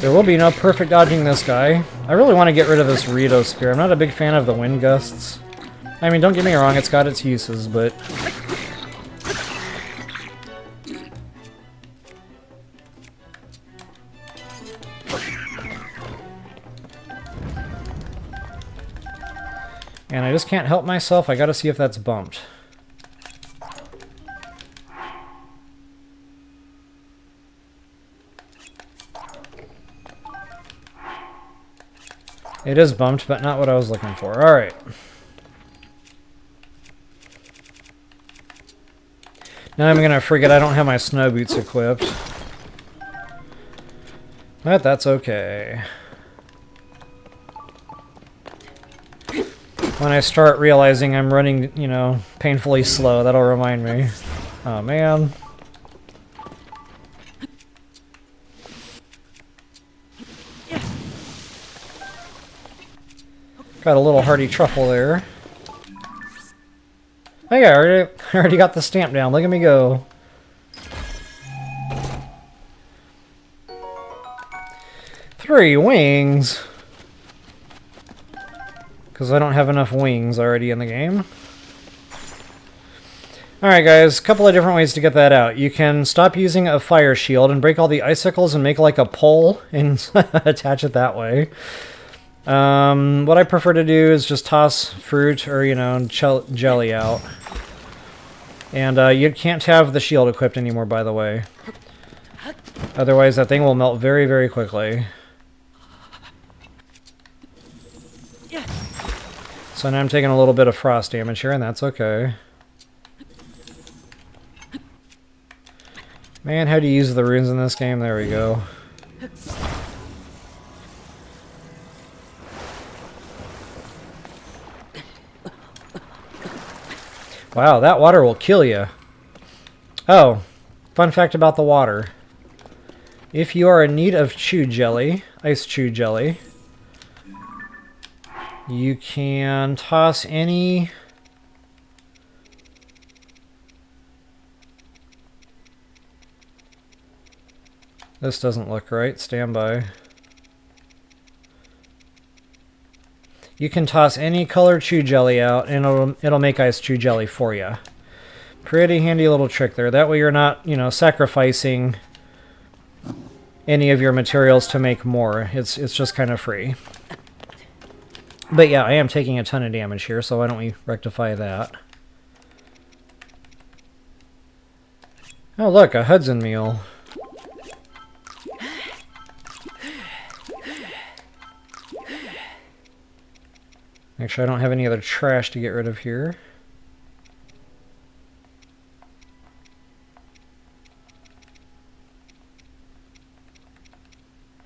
There will be no perfect dodging this guy. I really want to get rid of this Rito spear. I'm not a big fan of the wind gusts. I mean, don't get me wrong, it's got its uses, but... And I just can't help myself, I gotta see if that's bumped. It is bumped, but not what I was looking for. Alright. Now I'm gonna forget I don't have my snow boots equipped. But that's okay. When I start realizing I'm running, you know, painfully slow, that'll remind me. Oh man. Got a little hearty truffle there. Oh yeah, I already got the stamp down. Look at me go. Three wings. Because I don't have enough wings already in the game. Alright guys, a couple of different ways to get that out. You can stop using a fire shield and break all the icicles and make like a pole and attach it that way. What I prefer to do is just toss fruit or, you know, jelly out. And you can't have the shield equipped anymore, by the way. Otherwise that thing will melt very, very quickly. So now I'm taking a little bit of frost damage here, and that's okay. Man, how do you use the runes in this game? There we go. Wow, that water will kill you. Oh, fun fact about the water. If you are in need of chew jelly, ice chew jelly, you can toss any... This doesn't look right. Stand by. You can toss any colored chew jelly out, and it'll make ice chew jelly for you. Pretty handy little trick there. That way you're not, you know, sacrificing any of your materials to make more. It's just kind of free. But yeah, I am taking a ton of damage here, so why don't we rectify that? Oh look, a Hudson meal. Actually, I don't have any other trash to get rid of here.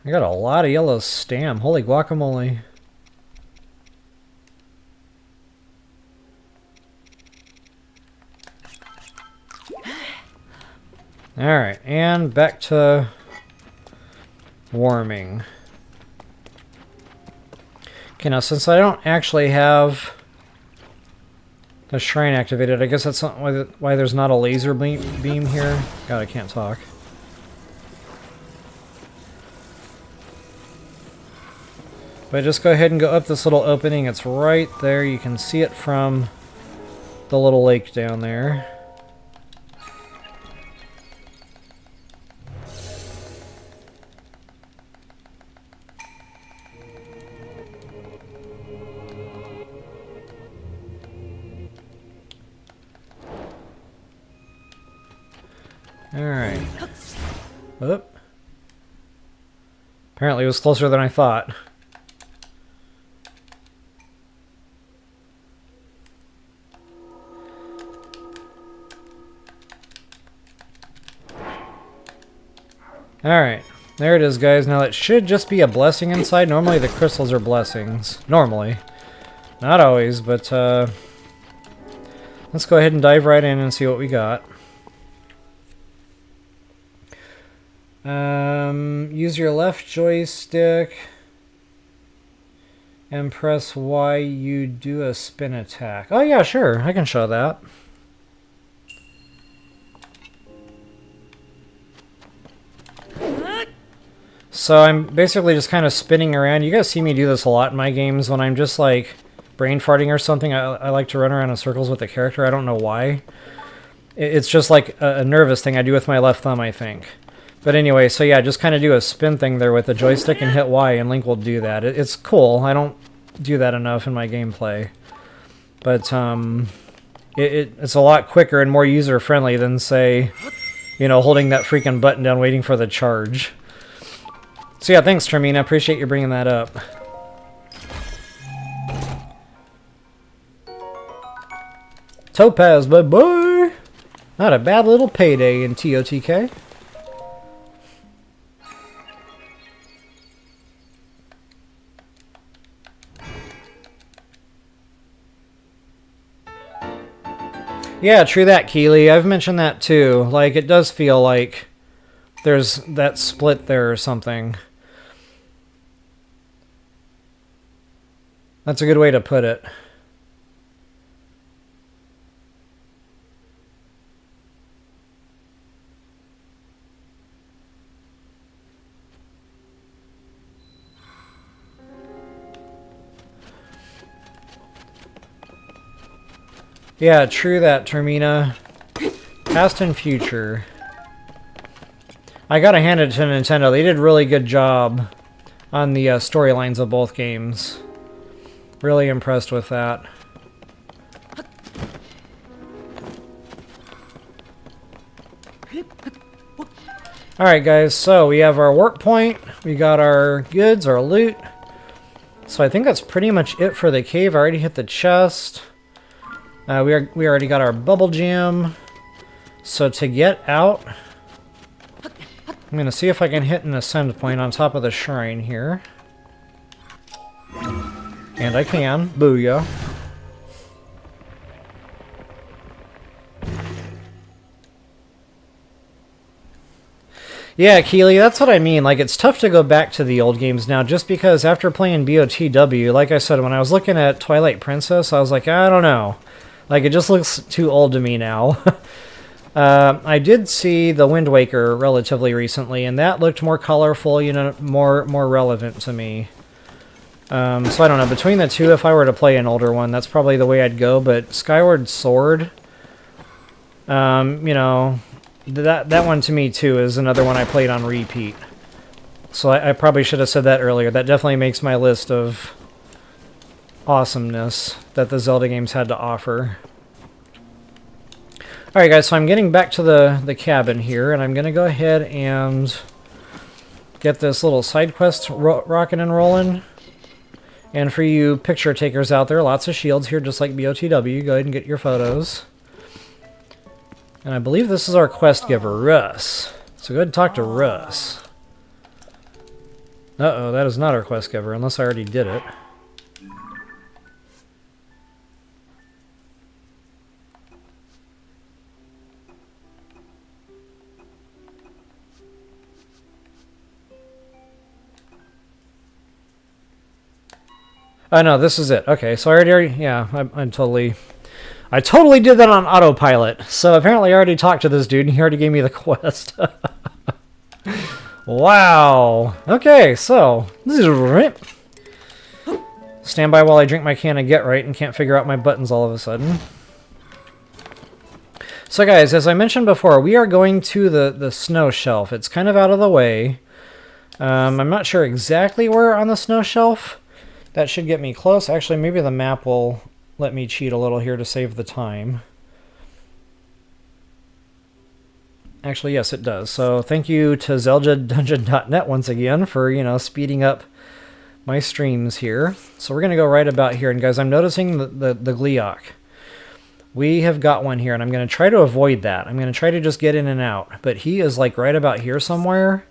I got a lot of yellow stam. Holy guacamole. Alright, and back to warming. Okay, now since I don't actually have the shrine activated, I guess that's not why there's not a laser beam here. God, I can't talk. But just go ahead and go up this little opening. It's right there. You can see it from the little lake down there. Alright. Oop. Apparently it was closer than I thought. Alright. There it is, guys. Now it should just be a blessing inside. Normally the crystals are blessings. Normally. Not always, but let's go ahead and dive right in and see what we got. Use your left joystick and press Y. You do a spin attack. Oh yeah, sure. I can show that. So I'm basically just kind of spinning around. You guys see me do this a lot in my games when I'm just like brain farting or something. I like to run around in circles with the character. I don't know why. It's just like a nervous thing I do with my left thumb, I think. But anyway, so yeah, just kind of do a spin thing there with the joystick and hit Y, and Link will do that. It's cool. I don't do that enough in my gameplay. But it's a lot quicker and more user-friendly than, say, you know, holding that freaking button down waiting for the charge. So yeah, thanks, Termina. Appreciate you bringing that up. Topaz, bye-bye! Not a bad little payday in TOTK. Yeah, true that, Keely. I've mentioned that too. Like, it does feel like there's that split there or something. That's a good way to put it. Yeah, true that, Termina. Past and future. I gotta hand it to Nintendo. They did a really good job on the storylines of both games. Really impressed with that. Alright guys, so we have our work point, we got our goods, our loot. So I think that's pretty much it for the cave. I already hit the chest. We already got our bubble gem. So to get out, I'm going to see if I can hit an ascend point on top of the shrine here. And I can. Booyah. Yeah, Keely, that's what I mean. Like, it's tough to go back to the old games now, just because after playing BOTW, like I said, when I was looking at Twilight Princess, I was like, I don't know. Like, it just looks too old to me now. I did see the Wind Waker relatively recently, and that looked more colorful, you know, more relevant to me. So I don't know, between the two, if I were to play an older one, that's probably the way I'd go, but Skyward Sword, you know, that one to me too is another one I played on repeat. So I probably should have said that earlier. That definitely makes my list of awesomeness that the Zelda games had to offer. Alright guys, so I'm getting back to the cabin here, and I'm going to go ahead and get this little side quest rocking and rolling. And for you picture takers out there, lots of shields here just like BOTW. Go ahead and get your photos. And I believe this is our quest giver, Russ. So go ahead and talk to Russ. Uh-oh, that is not our quest giver, unless I already did it. Oh no, this is it. Okay, so I already yeah, I totally did that on autopilot. So apparently I already talked to this dude and he already gave me the quest. Wow. Okay, so this is right. Stand by while I drink my can of Get Right and can't figure out my buttons all of a sudden. So guys, as I mentioned before, we are going to the Snowshelf. It's kind of out of the way. I'm not sure exactly where on the Snowshelf. That should get me close. Actually, maybe the map will let me cheat a little here to save the time. Actually, yes, it does. So thank you to ZeljaDungeon.net once again for, you know, speeding up my streams here. So we're going to go right about here. And guys, I'm noticing the Gleeok. We have got one here, and I'm going to try to avoid that. I'm going to try to just get in and out. But he is like right about here somewhere.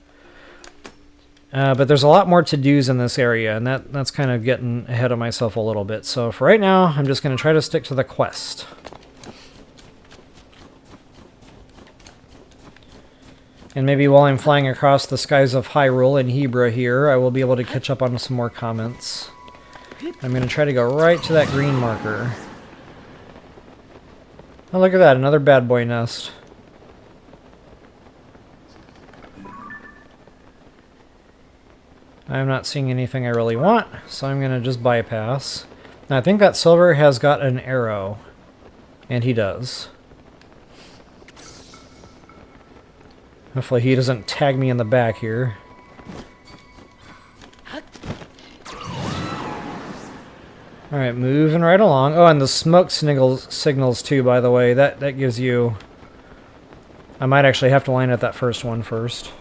But there's a lot more to-dos in this area, and that's kind of getting ahead of myself a little bit. So for right now, I'm just going to try to stick to the quest. And maybe while I'm flying across the skies of Hyrule and Hebra here, I will be able to catch up on some more comments. I'm going to try to go right to that green marker. Oh, look at that, another bad boy nest. I'm not seeing anything I really want, so I'm going to just bypass. Now, I think that silver has got an arrow, and he does. Hopefully he doesn't tag me in the back here. Alright, moving right along. Oh, and the smoke signals too, by the way. That gives you... I might actually have to line up that first one first.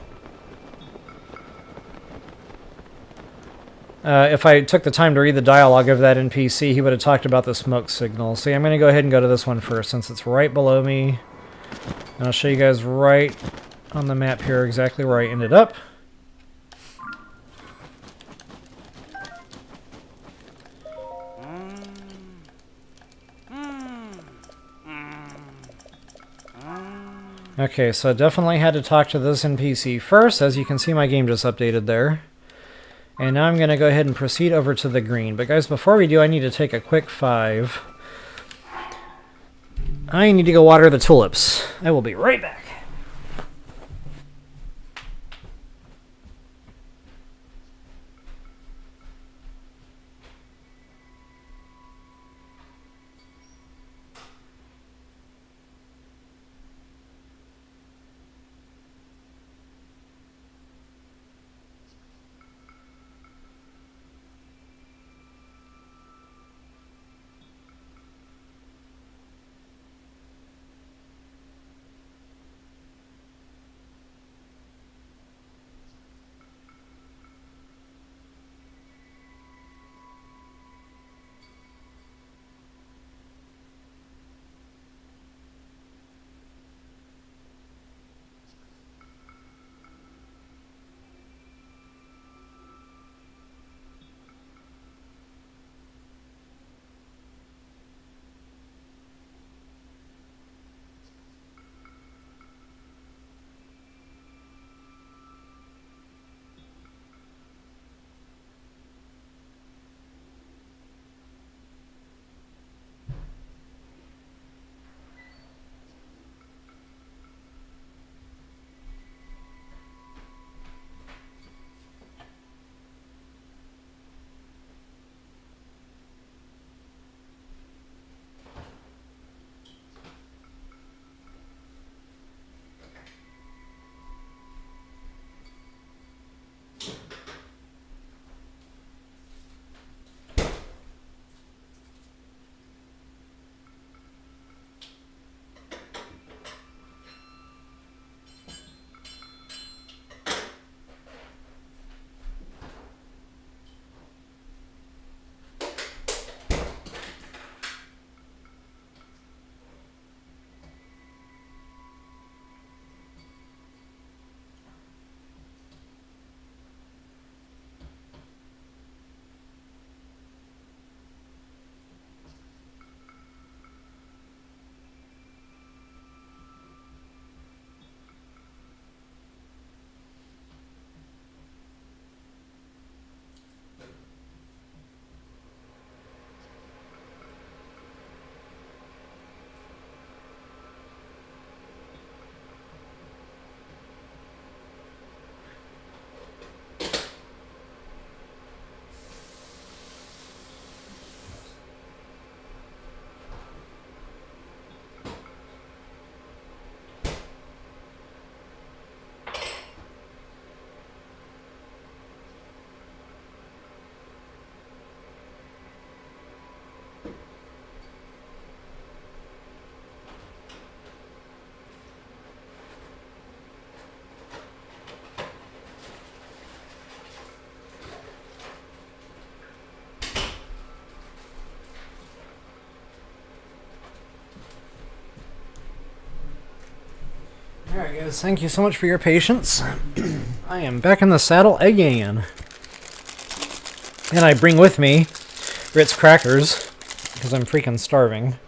If I took the time to read the dialogue of that NPC, he would have talked about the smoke signal. So I'm going to go ahead and go to this one first, since it's right below me. And I'll show you guys right on the map here exactly where I ended up. Okay, so I definitely had to talk to this NPC first. As you can see, my game just updated there. And now I'm going to go ahead and proceed over to the green. But guys, before we do, I need to take a quick 5. I need to go water the tulips. I will be right back. Alright guys, thank you so much for your patience. I am back in the saddle again. And I bring with me Ritz crackers, because I'm freaking starving.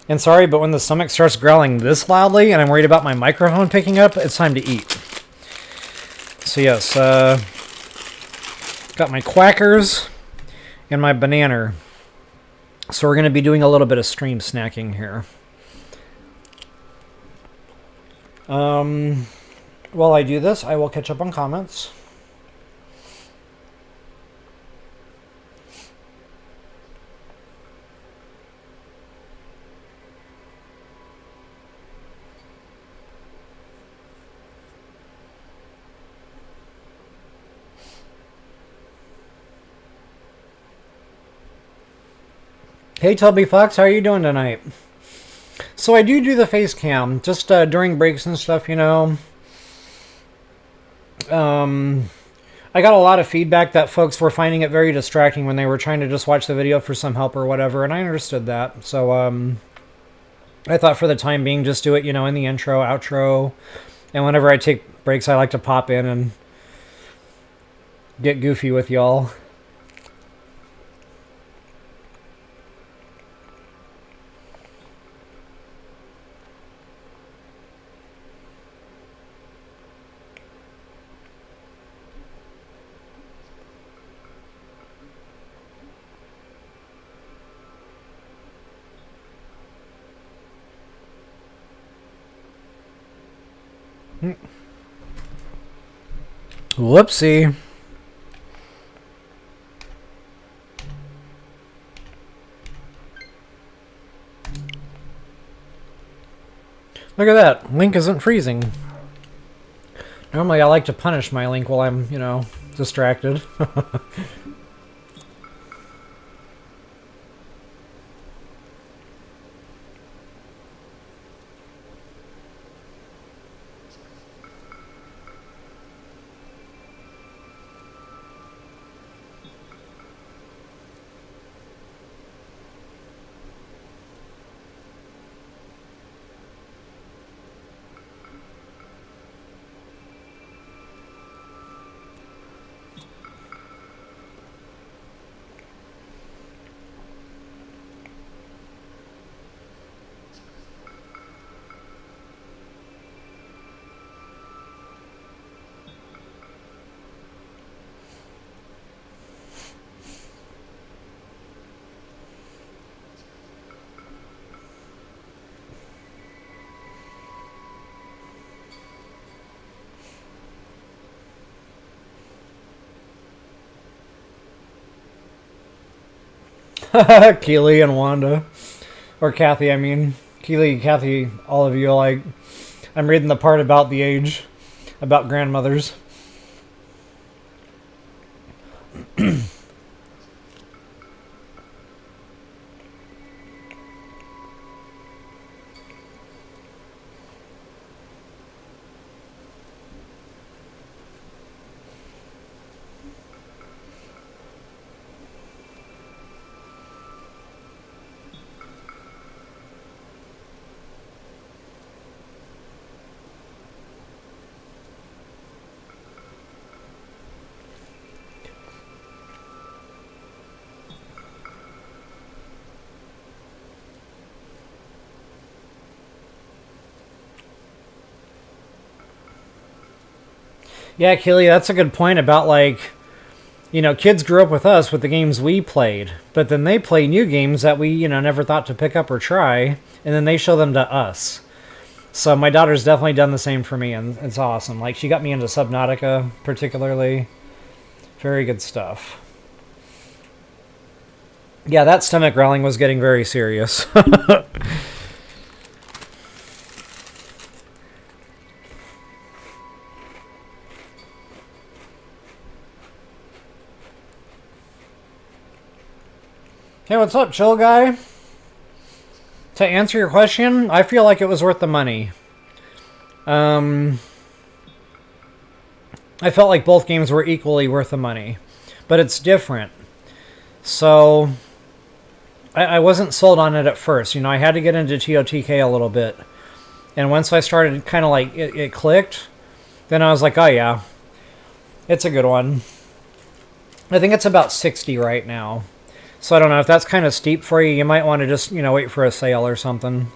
And sorry, but when the stomach starts growling this loudly and I'm worried about my microphone picking up, it's time to eat. So yes, got my quackers and my banana. So we're going to be doing a little bit of stream snacking here. While I do this, I will catch up on comments. Hey Tubby Fox, how are you doing tonight? So I do the face cam, just during breaks and stuff, you know. I got a lot of feedback that folks were finding it very distracting when they were trying to just watch the video for some help or whatever, and I understood that. So I thought for the time being, just do it, you know, in the intro, outro, and whenever I take breaks, I like to pop in and get goofy with y'all. Whoopsie. Look at that. Link isn't freezing. Normally I like to punish my Link while I'm, you know, distracted. Keely and Wanda. Or Kathy, I mean. Keely, Kathy, all of you, like, I'm reading the part about the age, about grandmothers. Yeah, Keely, that's a good point about, like, you know, kids grew up with us with the games we played, but then they play new games that we, you know, never thought to pick up or try, and then they show them to us. So my daughter's definitely done the same for me, and it's awesome. Like, she got me into Subnautica, particularly. Very good stuff. Yeah, that stomach growling was getting very serious. Hey, what's up, chill guy? To answer your question, I feel like it was worth the money. I felt like both games were equally worth the money, but it's different. So, I wasn't sold on it at first. You know, I had to get into TotK a little bit. And once I started kind of like, it clicked, then I was like, oh yeah, it's a good one. I think it's about 60 right now. So I don't know if that's kind of steep for you. You might want to just, you know, wait for a sale or something.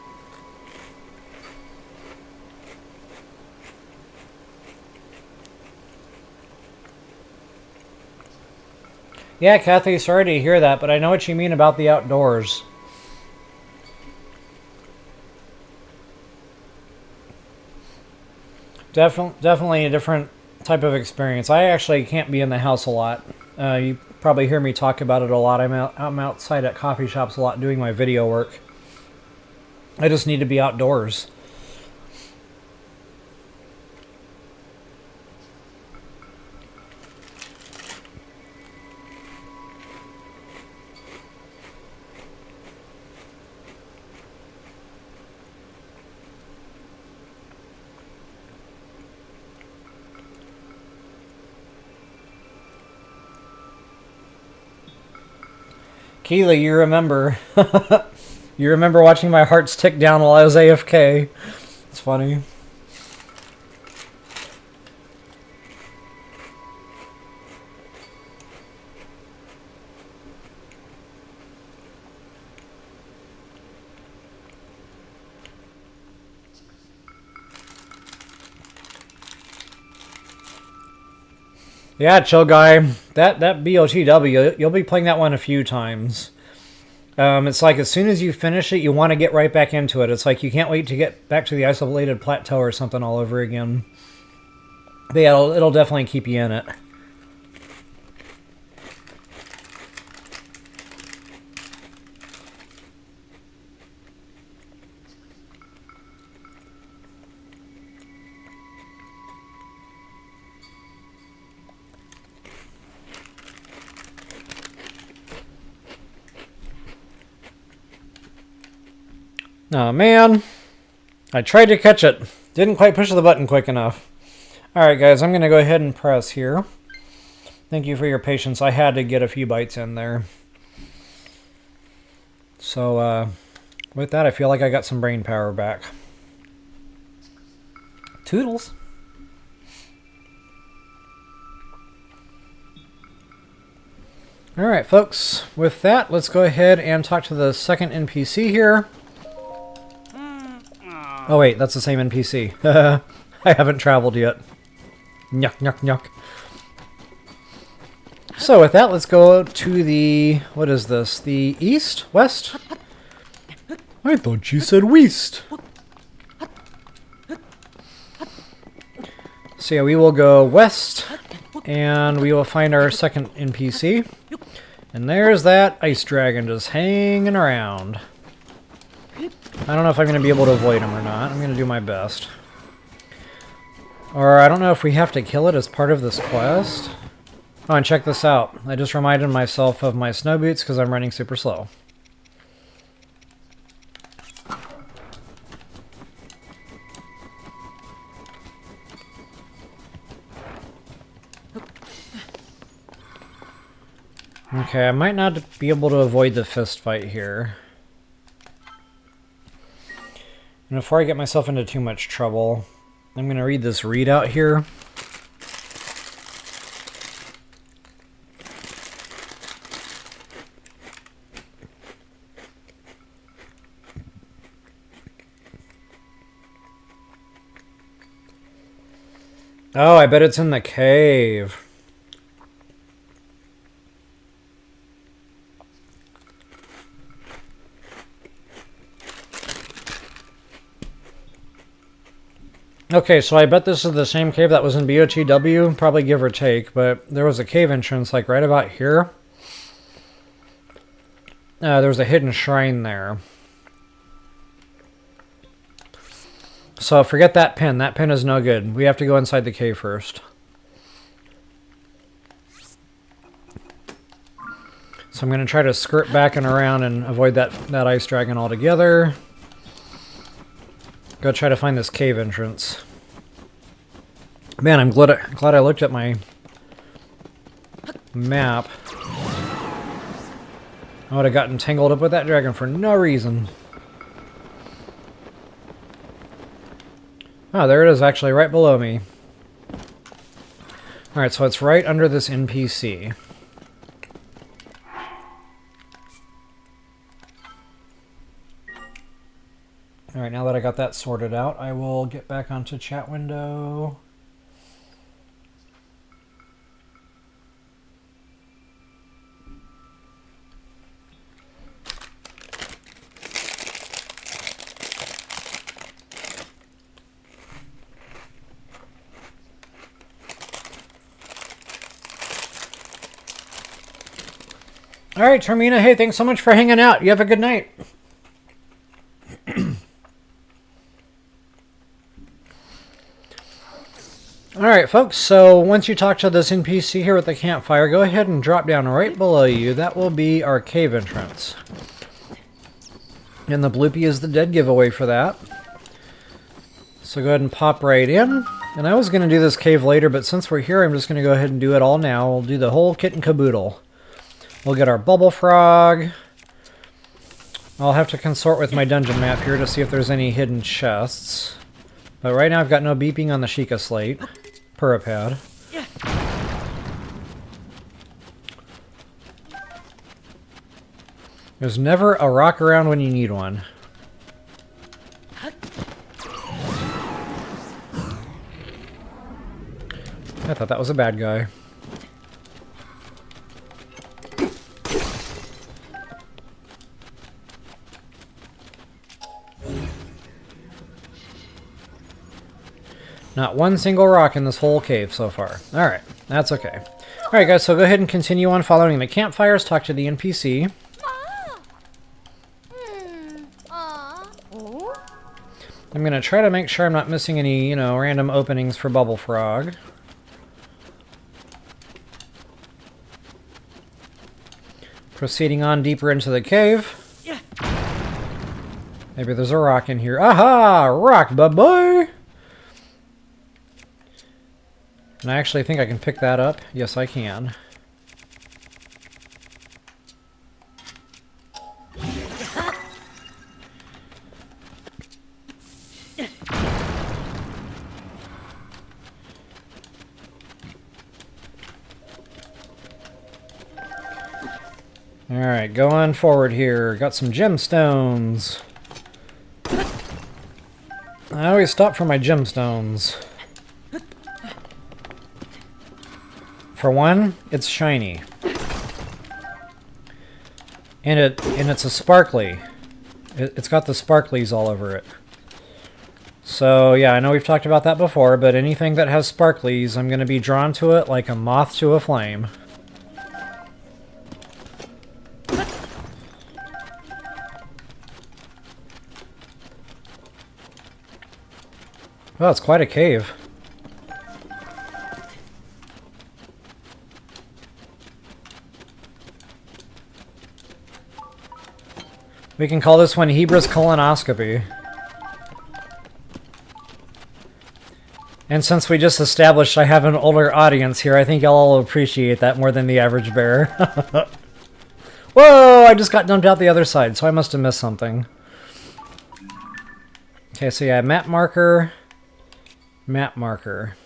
Yeah, Kathy, sorry to hear that, but I know what you mean about the outdoors. Definitely a different type of experience. I actually can't be in the house a lot. You probably hear me talk about it a lot. I'm outside at coffee shops a lot doing my video work. I just need to be outdoors. Keela, you remember. You remember watching my hearts tick down while I was AFK. It's funny. Yeah, chill guy. That BOTW, you'll be playing that one a few times. It's like as soon as you finish it, you want to get right back into it. It's like you can't wait to get back to the isolated plateau or something all over again. But yeah, it'll definitely keep you in it. Oh man, I tried to catch it. Didn't quite push the button quick enough. Alright guys, I'm going to go ahead and press here. Thank you for your patience. I had to get a few bites in there. So, with that, I feel like I got some brain power back. Toodles. Alright folks, with that, let's go ahead and talk to the second NPC here. Oh wait, that's the same NPC. I haven't traveled yet. Nyuk, nyuk, nyuk. So with that, let's go to the... what is this? The east? West? I thought you said west. So yeah, we will go west, and we will find our second NPC. And there's that ice dragon just hanging around. I don't know if I'm going to be able to avoid him or not. I'm going to do my best. Or I don't know if we have to kill it as part of this quest. Oh, and check this out. I just reminded myself of my snow boots because I'm running super slow. Okay, I might not be able to avoid the fist fight here. And before I get myself into too much trouble, I'm going to read this readout here. Oh, I bet it's in the cave. Okay, so I bet this is the same cave that was in BOTW, probably give or take, but there was a cave entrance like right about here. There was a hidden shrine there. So forget that pin. That pin is no good. We have to go inside the cave first. So I'm going to try to skirt back and around and avoid that ice dragon altogether. Go try to find this cave entrance. Man, I'm glad I looked at my map. I would have gotten tangled up with that dragon for no reason. Oh, there it is, actually, right below me. Alright, so it's right under this NPC. Alright, now that I got that sorted out, I will get back onto chat window. Alright, Termina, hey, thanks so much for hanging out. You have a good night. Alright, folks, so once you talk to this NPC here with the campfire, go ahead and drop down right below you. That will be our cave entrance. And the bloopy is the dead giveaway for that. So go ahead and pop right in. And I was going to do this cave later, but since we're here, I'm just going to go ahead and do it all now. We'll do the whole kit and caboodle. We'll get our bubble frog. I'll have to consort with my dungeon map here to see if there's any hidden chests. But right now I've got no beeping on the Sheikah slate. Purapad. There's never a rock around when you need one. I thought that was a bad guy. Not one single rock in this whole cave so far. Alright, that's okay. Alright guys, so go ahead and continue on following the campfires, talk to the NPC. I'm going to try to make sure I'm not missing any, you know, random openings for Bubble Frog. Proceeding on deeper into the cave. Maybe there's a rock in here. Aha! Rock, bye-bye! And I actually think I can pick that up. Yes, I can. Alright, going forward here. Got some gemstones. I always stop for my gemstones. For one, it's shiny. And it's a sparkly. It's got the sparklies all over it. So yeah, I know we've talked about that before, but anything that has sparklies, I'm going to be drawn to it like a moth to a flame. Well, it's quite a cave. We can call this one Hebra's colonoscopy. And since we just established I have an older audience here, I think y'all will appreciate that more than the average bear. Whoa! I just got dumped out the other side, so I must have missed something. Okay, so yeah, map marker. Map marker.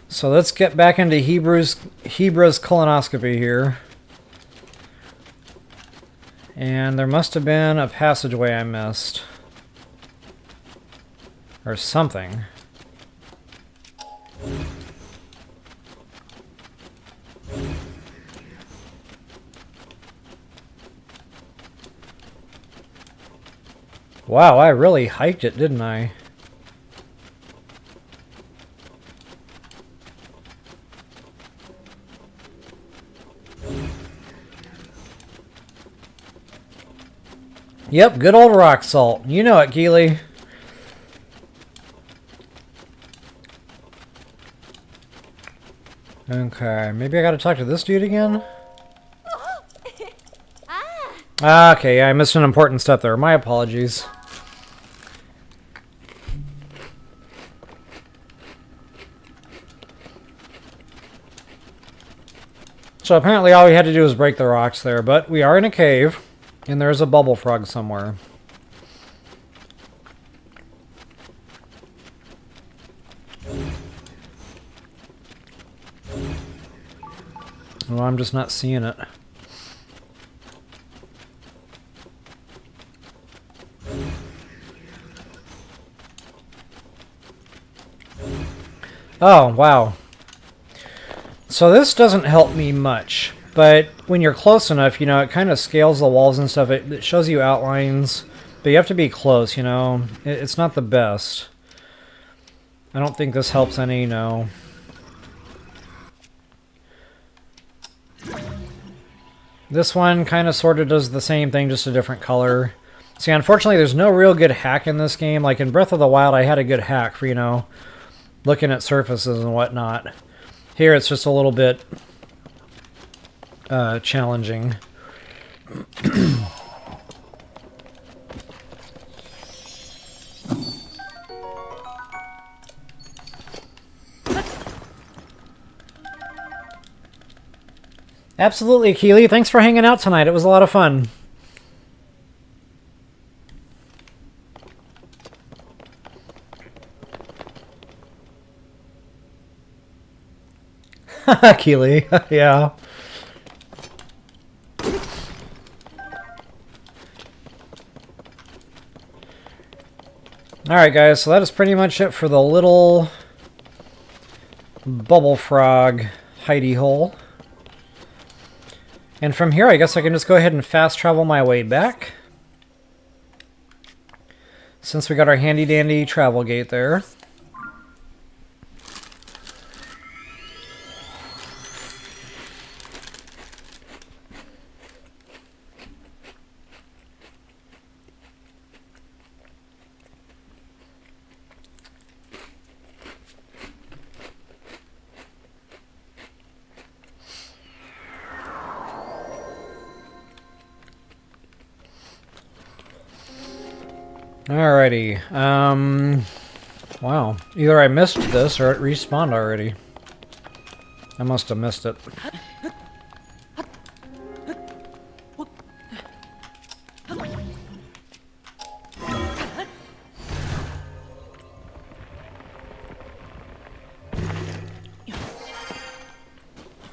So let's get back into Hebra's colonoscopy here. And there must have been a passageway I missed. Or something. Wow, I really hiked it, didn't I? Yep, good old rock salt. You know it, Keely. Okay, maybe I gotta talk to this dude again? Okay, yeah, I missed an important step there. My apologies. So apparently all we had to do was break the rocks there, but we are in a cave, and there's a bubble frog somewhere. Oh, I'm just not seeing it. Oh, wow. So this doesn't help me much, but when you're close enough, you know, it kind of scales the walls and stuff. It shows you outlines, but you have to be close, you know. It's not the best. I don't think this helps any, no. This one kind of sort of does the same thing, just a different color. See, unfortunately, there's no real good hack in this game. Like in Breath of the Wild, I had a good hack for, you know, looking at surfaces and whatnot. Here, it's just a little bit challenging. Absolutely, Keely. Thanks for hanging out tonight. It was a lot of fun. Keely, yeah. Alright guys, so that is pretty much it for the little bubble frog hidey hole. And from here I guess I can just go ahead and fast travel my way back. Since we got our handy dandy travel gate there. Alrighty, wow, either I missed this or it respawned already. I must have missed it.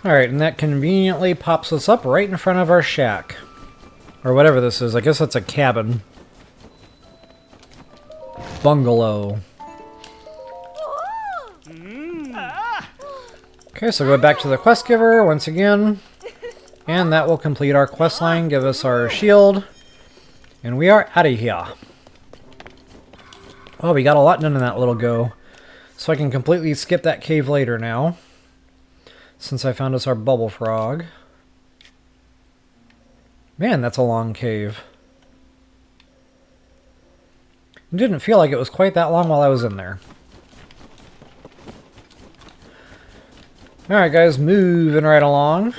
Alright, and that conveniently pops us up right in front of our shack. Or whatever this is, I guess that's a cabin. Bungalow. Okay, so go back to the quest giver once again. And that will complete our quest line, give us our shield. And we are out of here. Oh, we got a lot done in that little go. So I can completely skip that cave later now. Since I found us our bubble frog. Man, that's a long cave. It didn't feel like it was quite that long while I was in there. Alright guys, moving right along.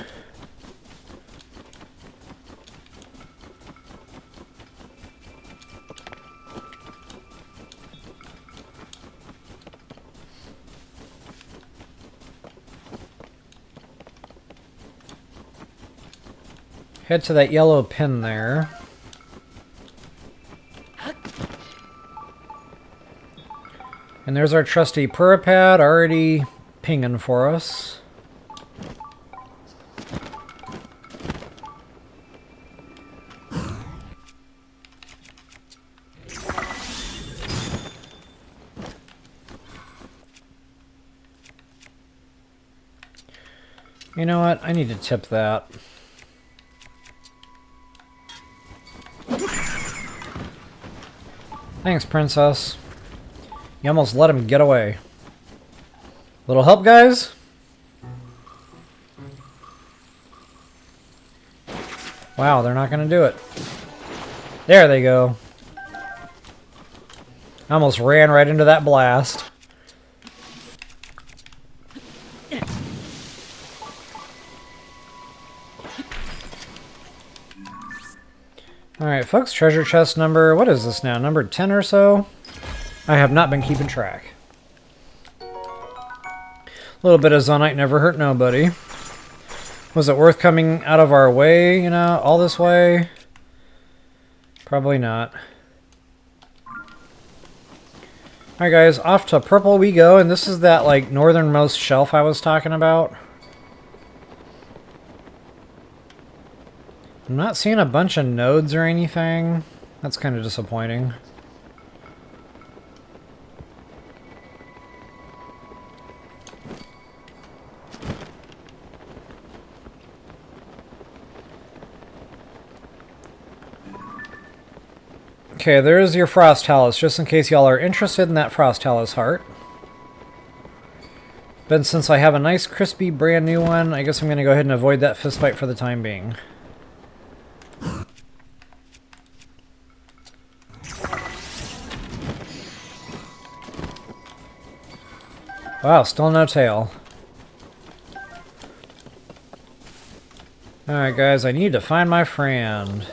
Head to that yellow pin there. And there's our trusty Purapad already pinging for us. You know what? I need to tip that. Thanks, Princess. You almost let him get away. Little help, guys? Wow, they're not going to do it. There they go. I almost ran right into that blast. Alright, folks, treasure chest number, what is this now? Number 10 or so? I have not been keeping track. A little bit of Zonite never hurt nobody. Was it worth coming out of our way, you know, all this way? Probably not. Alright guys, off to purple we go, and this is that, like, northernmost shelf I was talking about. I'm not seeing a bunch of nodes or anything. That's kind of disappointing. Okay, there's your Frost Talus, just in case y'all are interested in that Frost Talus heart. But since I have a nice, crispy, brand new one, I guess I'm going to go ahead and avoid that fist fight for the time being. Wow, still no tail. Alright guys, I need to find my friend.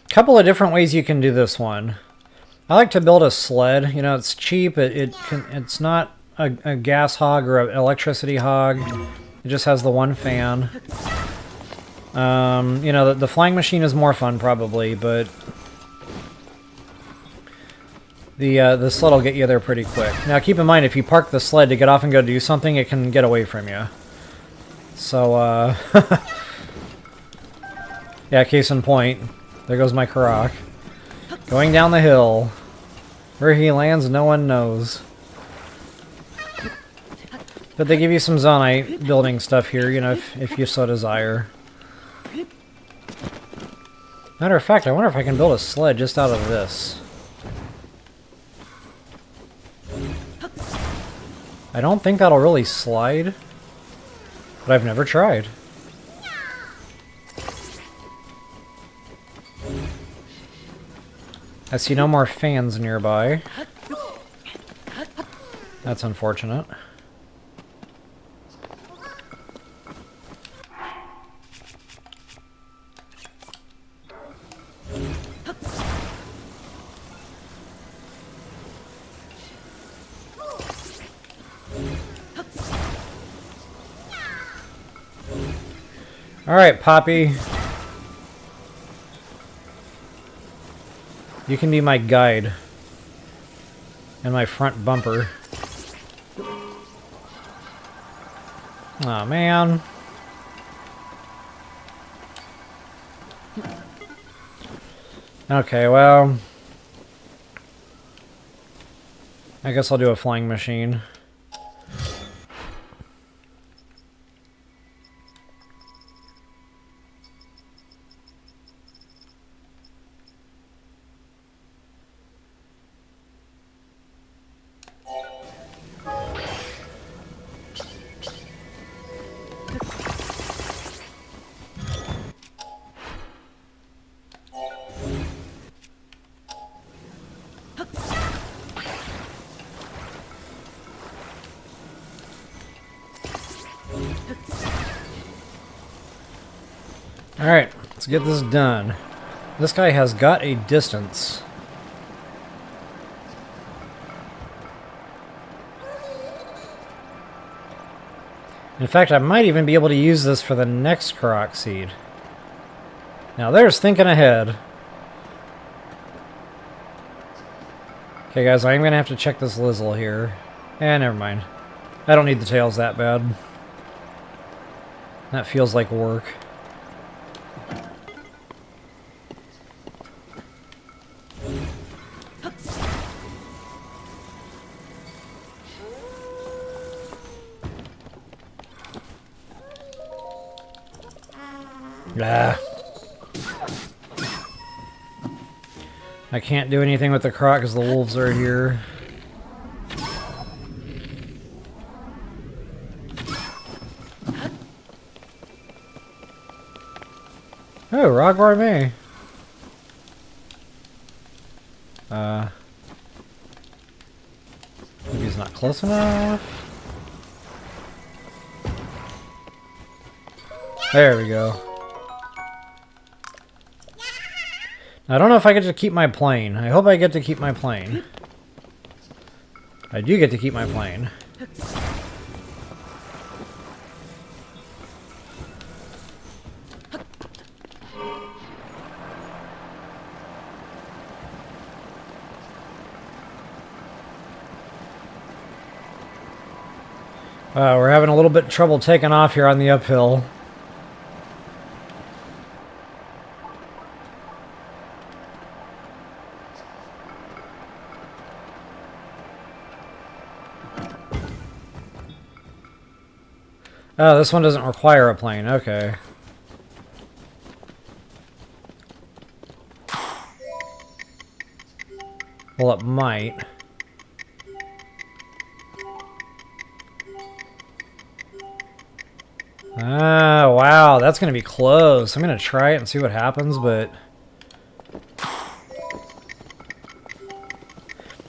Couple of different ways you can do this one. I like to build a sled. You know, it's cheap. It's not a gas hog or an electricity hog. It just has the one fan. You know, the flying machine is more fun probably, but the sled will get you there pretty quick. Now keep in mind, if you park the sled to get off and go do something, it can get away from you. So, yeah, case in point. There goes my Korok. Going down the hill. Where he lands, no one knows. But they give you some zonite building stuff here, you know, if you so desire. Matter of fact, I wonder if I can build a sled just out of this. I don't think that'll really slide, but I've never tried. I see no more fans nearby. That's unfortunate. Alright, Poppy. You can be my guide. And my front bumper. Aw, man. Okay, well... I guess I'll do a flying machine. Alright, let's get this done. This guy has got a distance. In fact, I might even be able to use this for the next Korok seed. Now there's thinking ahead. Okay guys, I'm going to have to check this Lizzle here. Never mind. I don't need the tails that bad. That feels like work. Ah. I can't do anything with the Korok because the wolves are here. Oh, rock gourmet. Maybe he's not close enough. There we go. I don't know if I get to keep my plane. I hope I get to keep my plane. I do get to keep my plane. We're having a little bit of trouble taking off here on the uphill. Oh, this one doesn't require a plane. Okay. Well, it might. Ah, wow, that's going to be close. I'm going to try it and see what happens, but...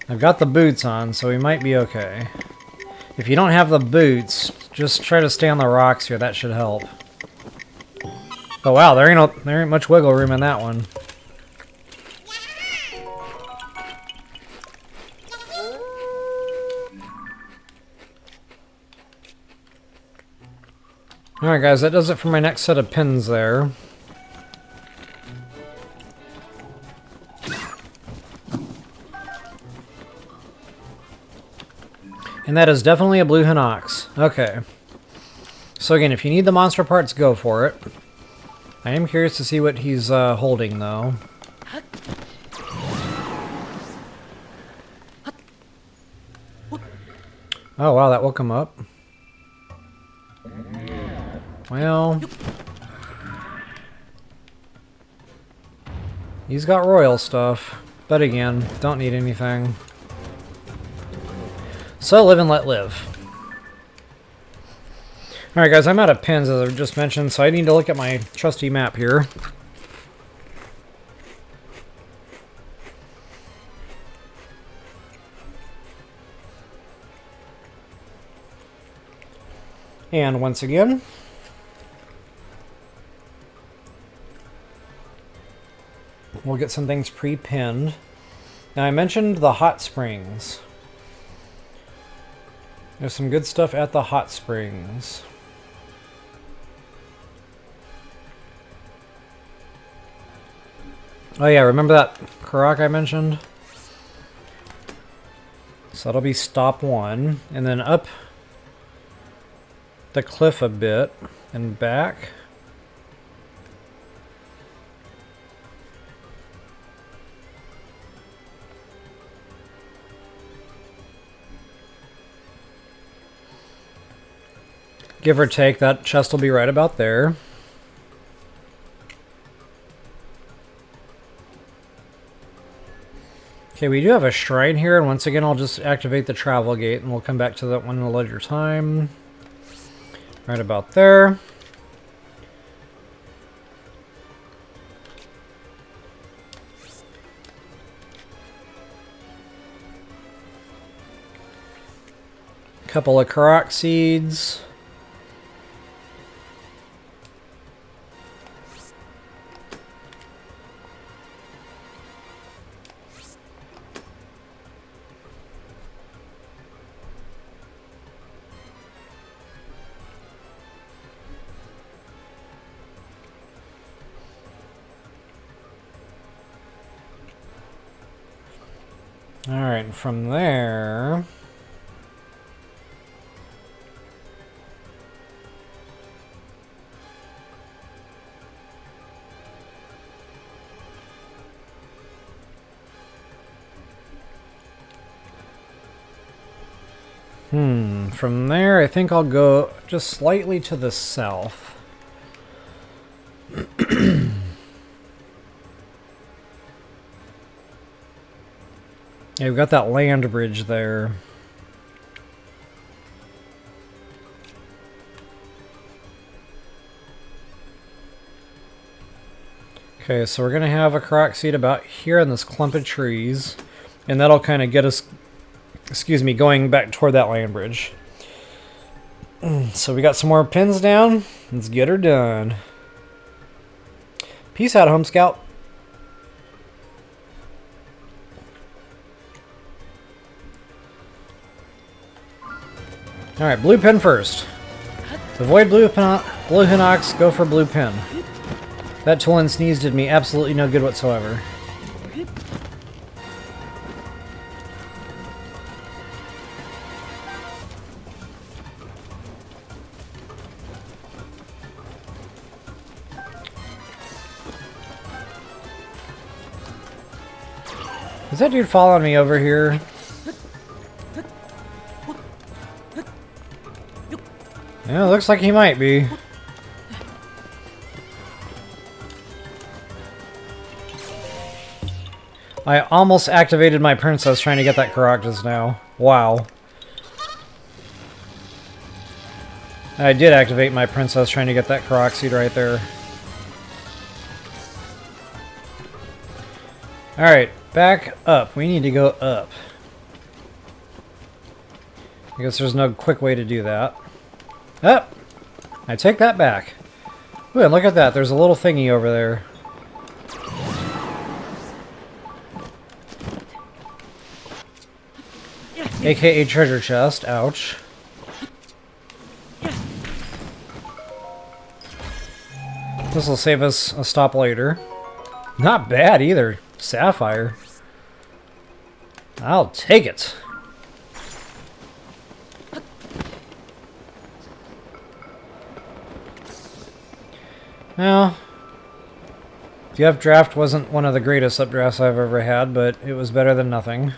I've got the boots on, so we might be okay. If you don't have the boots, just try to stay on the rocks here. That should help. Oh, wow, there ain't much wiggle room in that one. Alright guys, that does it for my next set of pins there. And that is definitely a blue Hinox. Okay. So again, if you need the monster parts, go for it. I am curious to see what he's holding though. Oh wow, that woke him up. Well, he's got royal stuff, but again, don't need anything. So live and let live. Alright guys, I'm out of pins as I've just mentioned, so I need to look at my trusty map here. And once again, we'll get some things pre-pinned. Now I mentioned the hot springs. There's some good stuff at the hot springs. Oh yeah, remember that Korok I mentioned? So that'll be stop 1. And then up the cliff a bit and back. Give or take, that chest will be right about there. Okay, we do have a shrine here, and once again I'll just activate the travel gate and we'll come back to that one in a later time. Right about there. Couple of Korok seeds. Alright, and from there... From there, I think I'll go just slightly to the south. Yeah, we've got that land bridge there. Okay, so we're going to have a Korok seed about here in this clump of trees. And that'll kind of get us, excuse me, going back toward that land bridge. So we got some more pins down. Let's get her done. Peace out, Home Scout. Alright, blue pin first. Avoid blue Hinox, go for blue pin. That tool and sneeze did me absolutely no good whatsoever. Is that dude following me over here? Yeah, looks like he might be. I almost activated my princess trying to get that Korok just now. Wow. I did activate my princess trying to get that Korok seed right there. Alright, back up. We need to go up. I guess there's no quick way to do that. Up! I take that back. Ooh, and look at that. There's a little thingy over there. AKA treasure chest. Ouch. This will save us a stop later. Not bad either. Sapphire. I'll take it. Well, the updraft wasn't one of the greatest updrafts I've ever had, but it was better than nothing.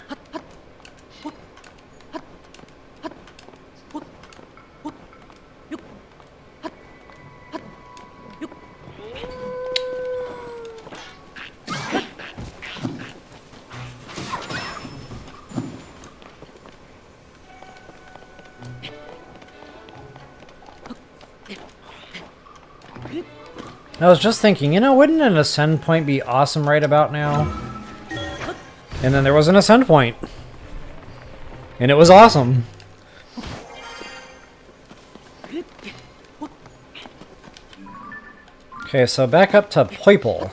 I was just thinking, you know, wouldn't an ascend point be awesome right about now? And then there was an ascend point. And it was awesome. Okay, so back up to purple.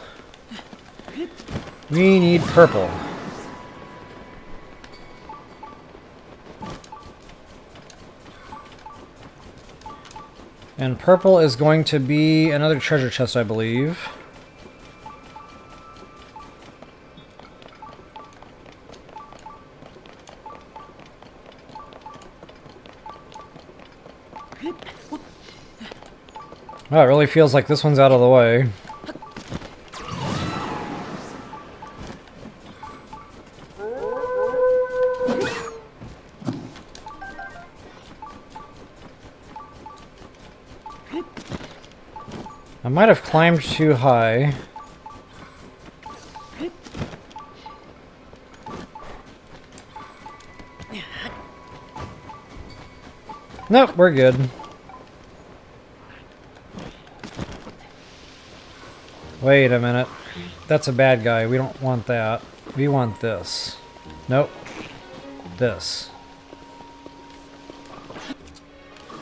We need purple. And purple is going to be another treasure chest, I believe. Wow, it really feels like this one's out of the way. I might have climbed too high. Nope, we're good. Wait a minute. That's a bad guy. We don't want that. We want this. Nope. This.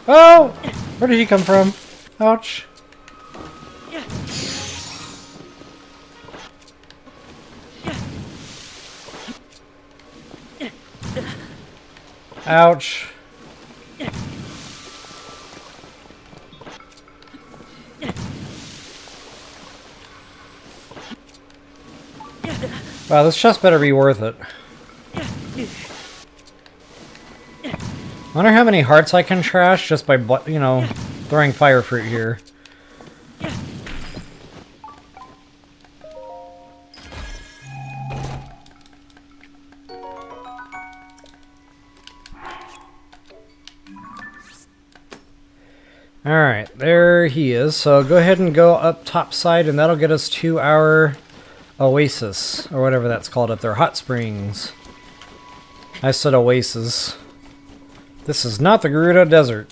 Oh! Where did he come from? Ouch. Ouch. Wow, this chest better be worth it. Wonder how many hearts I can trash just by, you know, throwing fire fruit here. Alright, there he is. So go ahead and go up top side and that'll get us to our oasis, or whatever that's called up there. Hot springs. I said oasis. This is not the Gerudo Desert.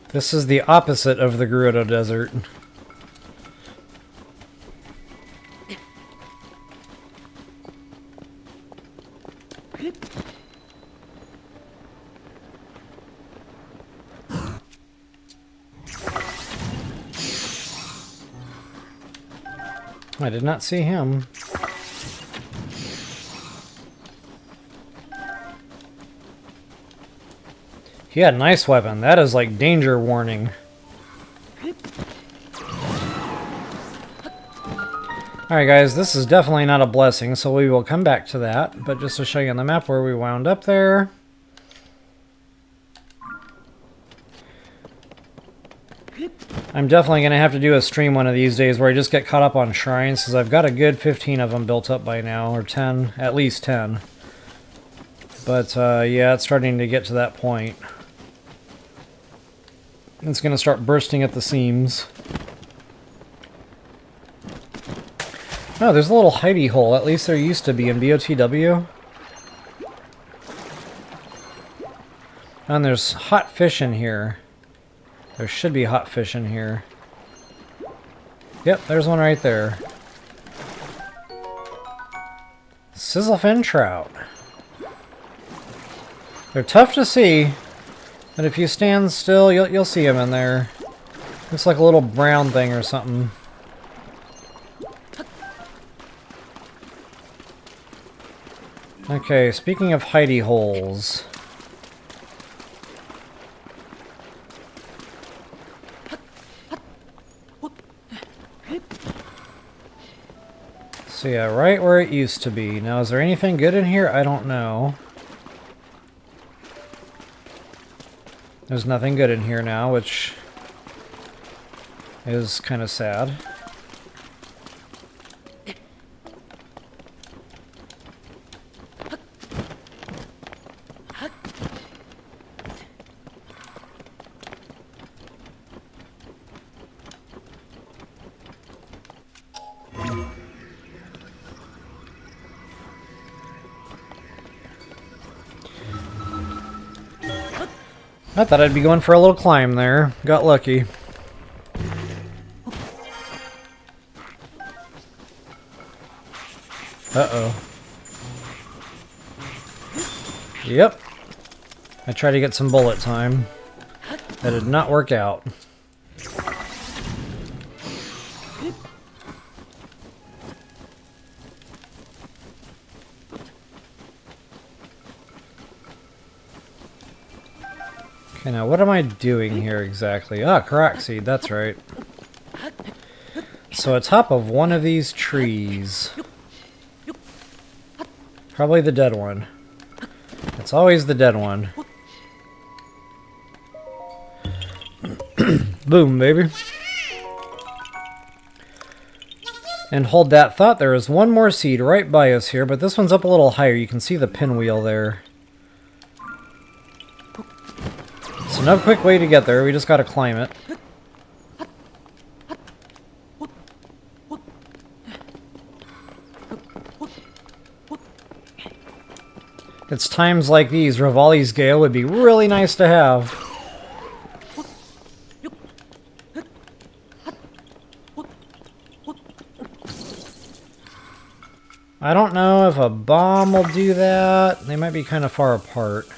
This is the opposite of the Gerudo Desert. I did not see him. He had a nice weapon. That is like danger warning. Alright guys, this is definitely not a blessing, so we will come back to that. But just to show you on the map where we wound up there. I'm definitely going to have to do a stream one of these days where I just get caught up on shrines, because I've got a good 15 of them built up by now, or 10, at least 10. But yeah, it's starting to get to that point. It's going to start bursting at the seams. Oh, there's a little hidey hole. At least there used to be in BOTW. And there's hot fish in here. There should be hot fish in here. Yep, there's one right there. Sizzlefin trout. They're tough to see, but if you stand still, you'll see them in there. Looks like a little brown thing or something. Okay, speaking of hidey holes. So yeah, right where it used to be. Now, is there anything good in here? I don't know. There's nothing good in here now, which is kind of sad. I thought I'd be going for a little climb there. Got lucky. Uh-oh. Yep. I tried to get some bullet time. That did not work out. Okay, now what am I doing here exactly? Ah, Korok seed, that's right. So atop of one of these trees. Probably the dead one. It's always the dead one. Boom, baby. And hold that thought, there is one more seed right by us here, but this one's up a little higher. You can see the pinwheel there. So no quick way to get there, we just gotta climb it. It's times like these, Rivali's Gale would be really nice to have. I don't know if a bomb will do that. They might be kind of far apart.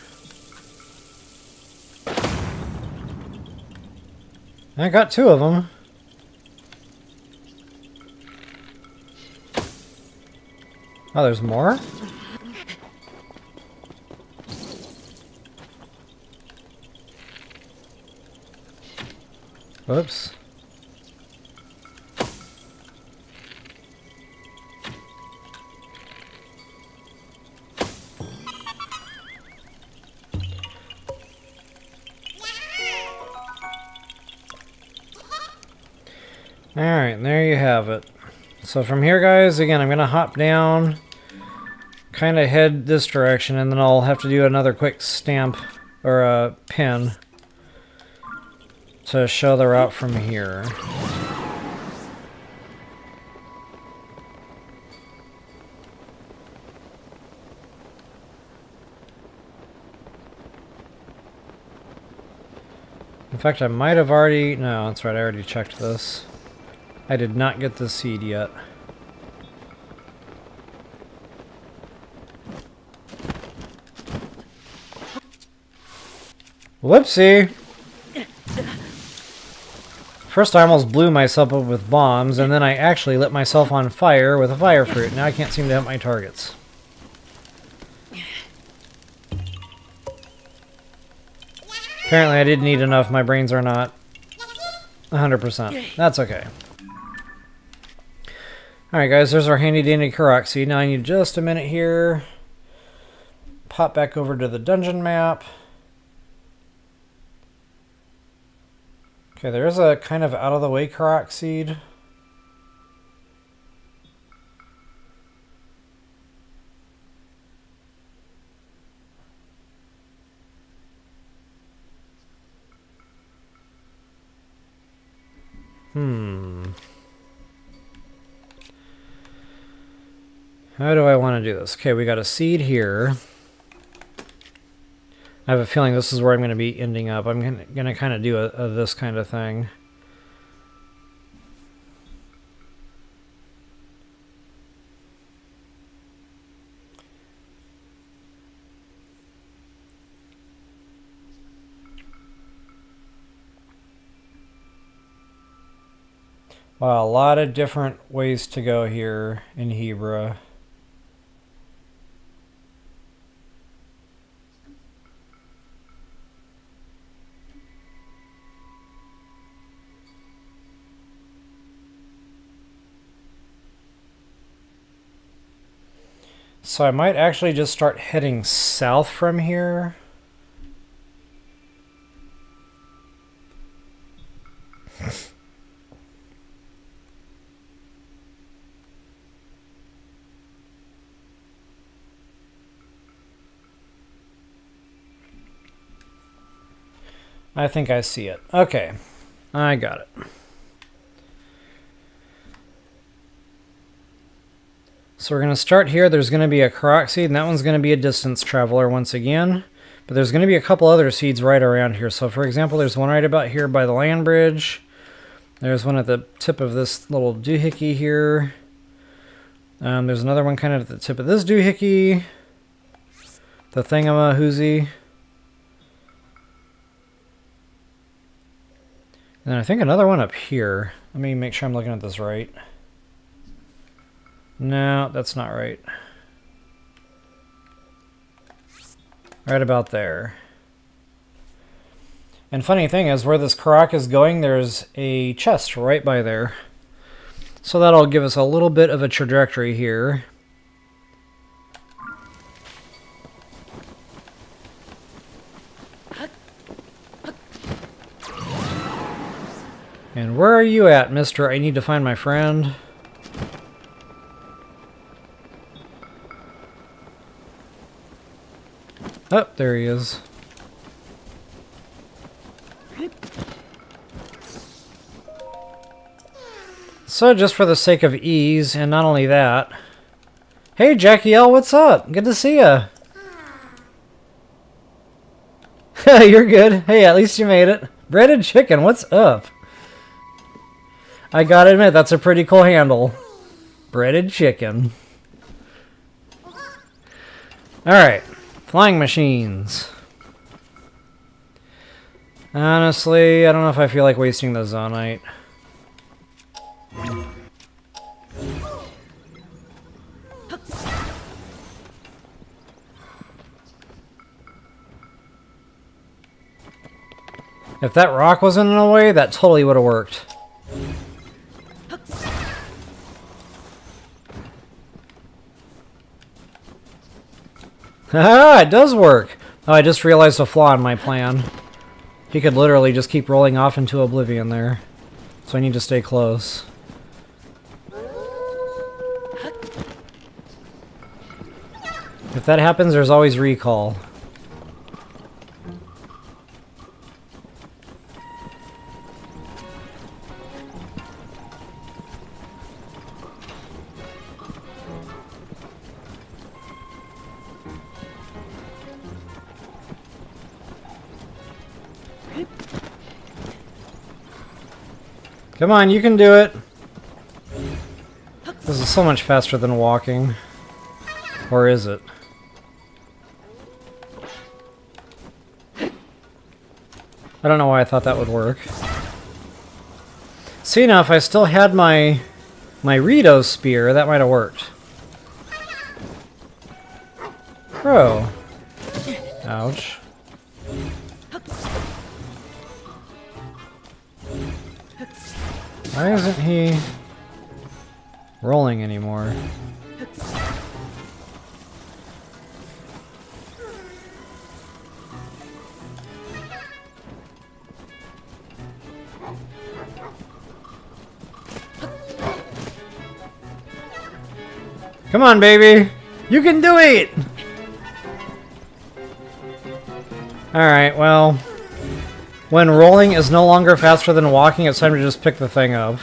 I got two of them. Oh, there's more? Whoops. Alright, there you have it. So from here, guys, again, I'm going to hop down, kind of head this direction, and then I'll have to do another quick stamp, or a pin, to show the route from here. In fact, I might have already... No, that's right, I already checked this. I did not get the seed yet. Whoopsie! First I almost blew myself up with bombs, and then I actually lit myself on fire with a fire fruit. Now I can't seem to hit my targets. Apparently I didn't eat enough. My brains are not 100%. That's okay. Alright guys, there's our handy dandy Korok seed. Now I need just a minute here. Pop back over to the dungeon map. Okay, there's a kind of out-of-the-way Korok seed. How do I want to do this? Okay, we got a seed here. I have a feeling this is where I'm going to be ending up. I'm going to kind of do a this kind of thing. Wow, a lot of different ways to go here in Hebra. So I might actually just start heading south from here. I think I see it. Okay, I got it. So we're going to start here. There's going to be a Korok seed, and that one's going to be a distance traveler once again. But there's going to be a couple other seeds right around here. So for example, there's one right about here by the land bridge. There's one at the tip of this little doohickey here. There's another one kind of at the tip of this doohickey. The thingamahoozy. And then I think another one up here. Let me make sure I'm looking at this right. No, that's not right. Right about there. And funny thing is, where this Korok is going, there's a chest right by there. So that'll give us a little bit of a trajectory here. And where are you at, Mr. I need to find my friend? Oh, there he is. So just for the sake of ease, and not only that... Hey, Jackie L, what's up? Good to see ya. You're good. Hey, at least you made it. Breaded chicken, what's up? I gotta admit, that's a pretty cool handle. Breaded chicken. Alright. Flying machines. Honestly, I don't know if I feel like wasting the Zonite. If that rock wasn't in the way, that totally would have worked. Haha, it does work! Oh, I just realized a flaw in my plan. He could literally just keep rolling off into oblivion there. So I need to stay close. If that happens, there's always recall. Come on, you can do it! This is so much faster than walking. Or is it? I don't know why I thought that would work. See, now if I still had my Rito spear, that might have worked. Bro. Ouch. Why isn't he rolling anymore? Come on, baby! You can do it! Alright, well... when rolling is no longer faster than walking, it's time to just pick the thing up.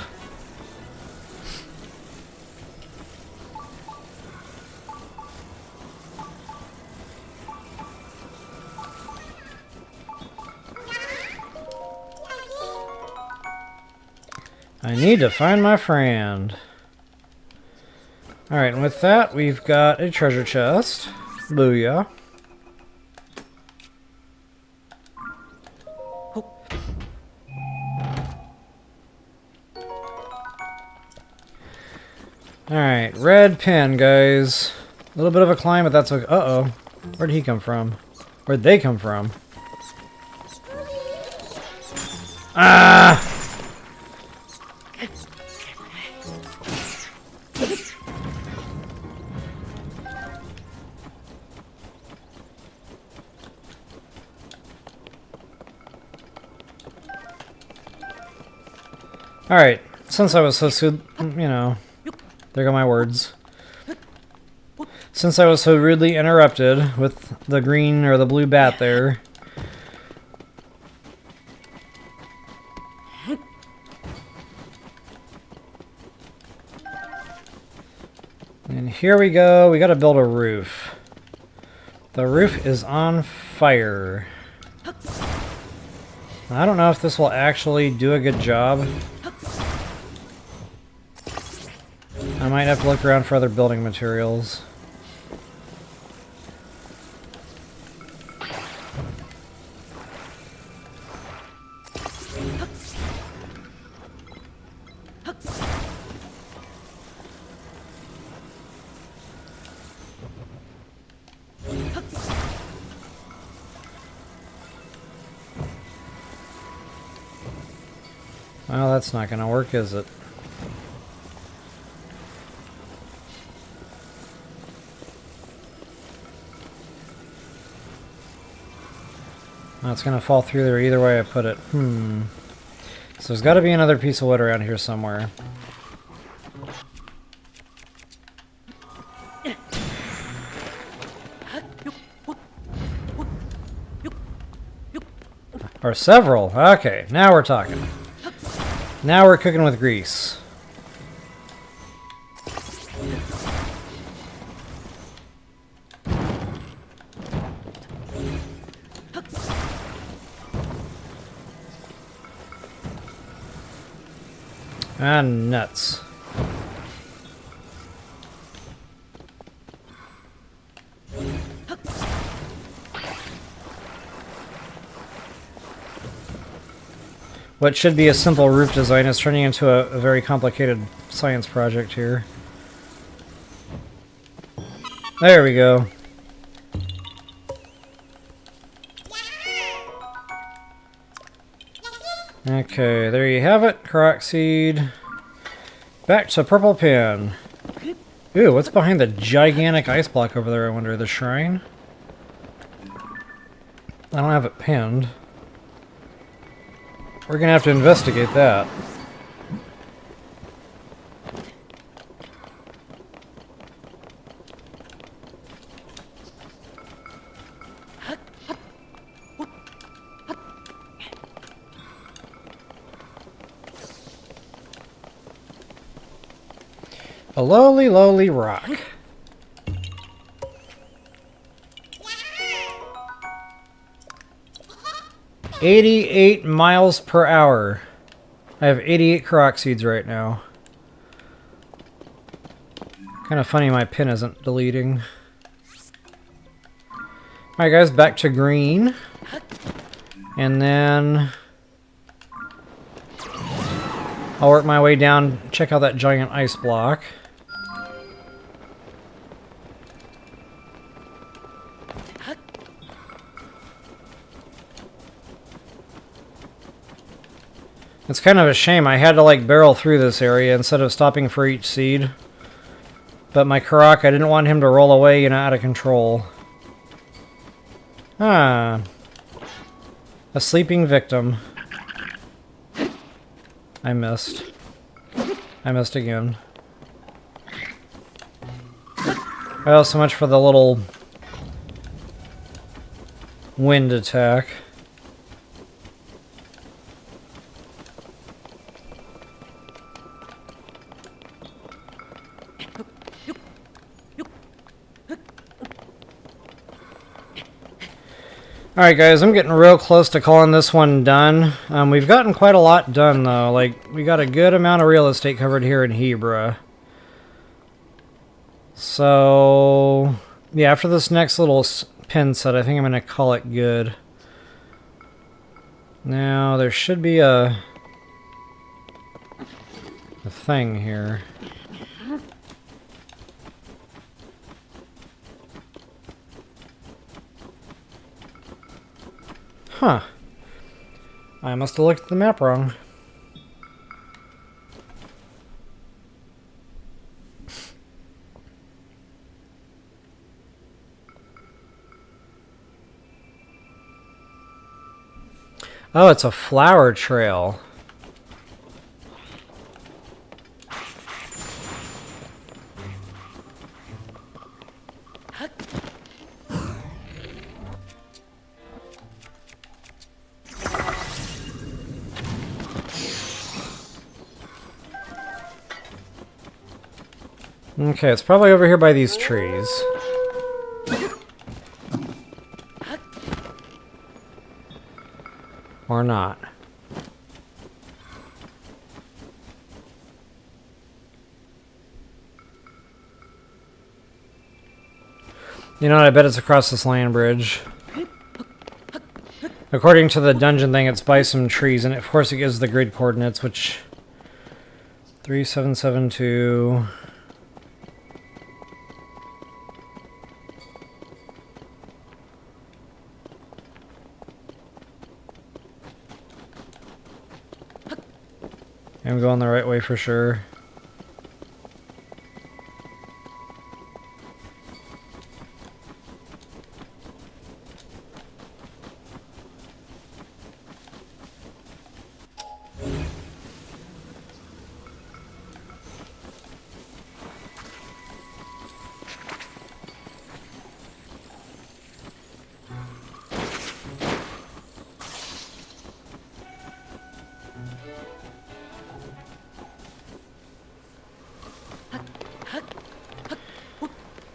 I need to find my friend. Alright, and with that, we've got a treasure chest. Booyah. Alright, red pen, guys. A little bit of a climb, but that's okay. Uh-oh. Where'd he come from? Where'd they come from? Ah! Alright, since I was so, you know, there go my words. Since I was so rudely interrupted with the green or the blue bat there. And here we go, we gotta build a roof. The roof is on fire. I don't know if this will actually do a good job. I might have to look around for other building materials. Well, that's not going to work, is it? Oh, it's going to fall through there either way I put it. So there's got to be another piece of wood around here somewhere. Or several. Okay, now we're talking. Now we're cooking with grease. Ah, nuts. What should be a simple roof design is turning into a very complicated science project here. There we go. Okay, there you have it. Korok seed. Back to purple pin. Ooh, what's behind the gigantic ice block over there, I wonder? The shrine? I don't have it pinned. We're gonna have to investigate that. A lowly, lowly rock. 88 miles per hour. I have 88 Korok seeds right now. Kind of funny my pin isn't deleting. Alright guys, back to green. And then I'll work my way down, check out that giant ice block. It's kind of a shame. I had to like barrel through this area instead of stopping for each seed. But my Korok, I didn't want him to roll away, you know, out of control. Ah. A sleeping victim. I missed. I missed again. Well, so much for the little wind attack. Alright guys, I'm getting real close to calling this one done. We've gotten quite a lot done though. Like, we got a good amount of real estate covered here in Hebra. So, yeah, after this next little pin set, I think I'm going to call it good. Now, there should be a thing here. Huh. I must have looked at the map wrong. Oh, it's a flower trail. Okay, it's probably over here by these trees. Or not. You know what, I bet it's across this land bridge. According to the dungeon thing, it's by some trees, and of course it gives the grid coordinates, which... 3772... I'm going the right way for sure.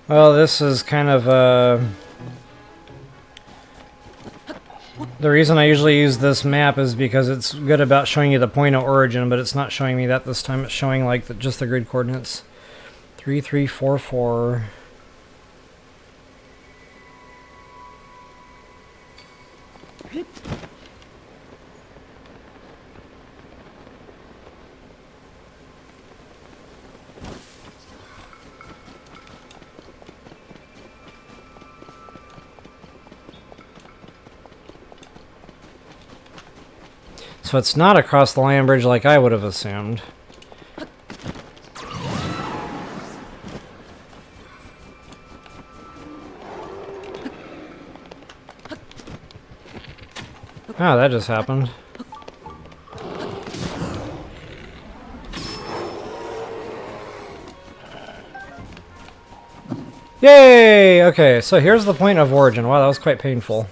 Well, this is kind of the reason I usually use this map is because it's good about showing you the point of origin, but it's not showing me that this time. It's showing like just the grid coordinates. 3344. So it's not across the land bridge like I would have assumed. Ah, that just happened. Yay! Okay, so here's the point of origin. Wow, that was quite painful.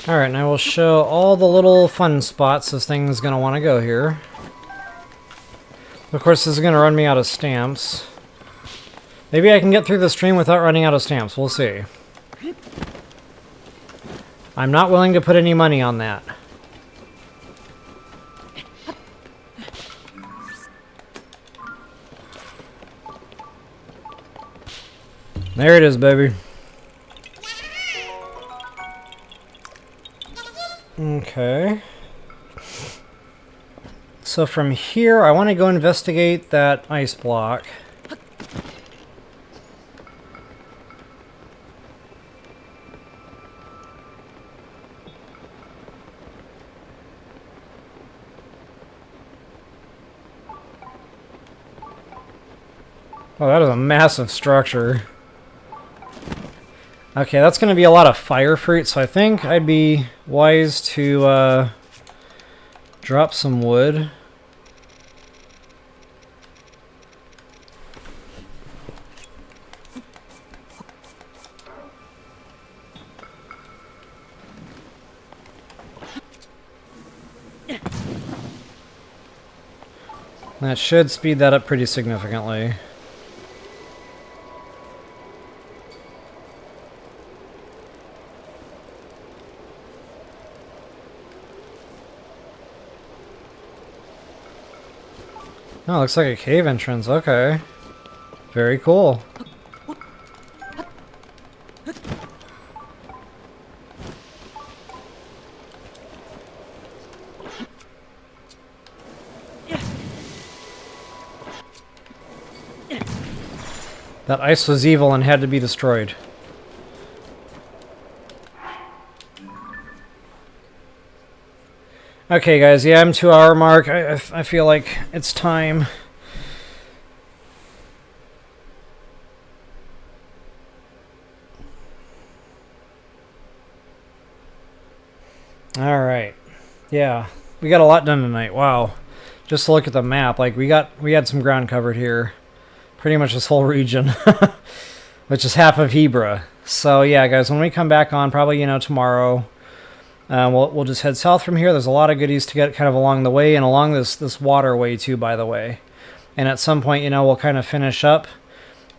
Alright, and I will show all the little fun spots this thing's going to want to go here. Of course, this is going to run me out of stamps. Maybe I can get through the stream without running out of stamps. We'll see. I'm not willing to put any money on that. There it is, baby. Okay. So from here, I want to go investigate that ice block. Oh, that is a massive structure. Okay, that's going to be a lot of fire fruit, so I think I'd be wise to drop some wood. That should speed that up pretty significantly. Oh, looks like a cave entrance. Okay. Very cool. That ice was evil and had to be destroyed. Okay, guys, yeah, I'm 2-hour mark. I feel like it's time. Alright. Yeah, we got a lot done tonight. Wow. Just to look at the map, like, we had some ground covered here. Pretty much this whole region. Which is half of Hebra. So, yeah, guys, when we come back on, probably, you know, tomorrow... we'll just head south from here. There's a lot of goodies to get kind of along the way and along this waterway too, by the way. And at some point, you know, we'll kind of finish up.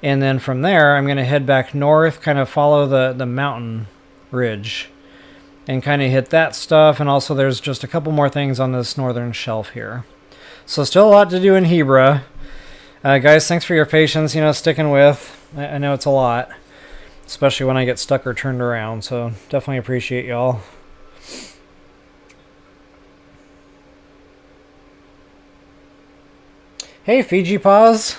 And then from there, I'm going to head back north, kind of follow the mountain ridge. And kind of hit that stuff. And also there's just a couple more things on this northern shelf here. So still a lot to do in Hebra. Guys, thanks for your patience, you know, sticking with. I know it's a lot. Especially when I get stuck or turned around. So definitely appreciate y'all. Hey, Fiji Paws.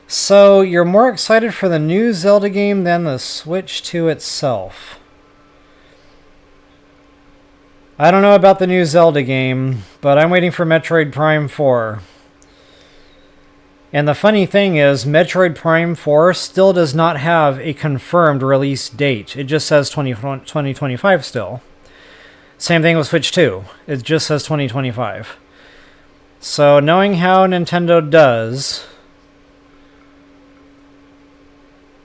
So, you're more excited for the new Zelda game than the Switch 2 itself. I don't know about the new Zelda game, but I'm waiting for Metroid Prime 4. And the funny thing is, Metroid Prime 4 still does not have a confirmed release date. It just says 2025 still. Same thing with Switch 2. It just says 2025. So, knowing how Nintendo does,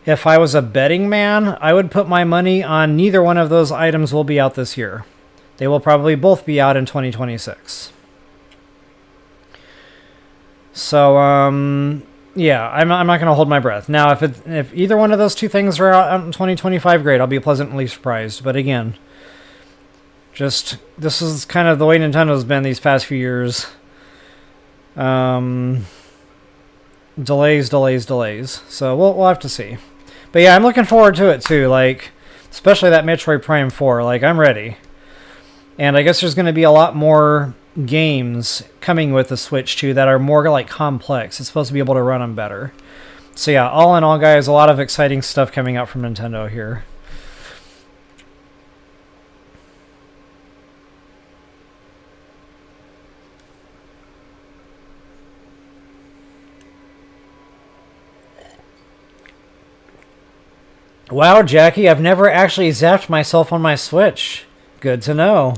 if I was a betting man, I would put my money on neither one of those items will be out this year. They will probably both be out in 2026. So, yeah, I'm not going to hold my breath. Now, if either one of those two things are out in 2025, great, I'll be pleasantly surprised. But again, this is kind of the way Nintendo's been these past few years. Delays. So we'll have to see. But yeah, I'm looking forward to it too. Like, especially that Metroid Prime 4. Like, I'm ready. And I guess there's going to be a lot more games coming with the Switch 2 that are more like complex. It's supposed to be able to run them better. So yeah, all in all, guys, a lot of exciting stuff coming out from Nintendo here. Wow, Jackie, I've never actually zapped myself on my Switch. Good to know.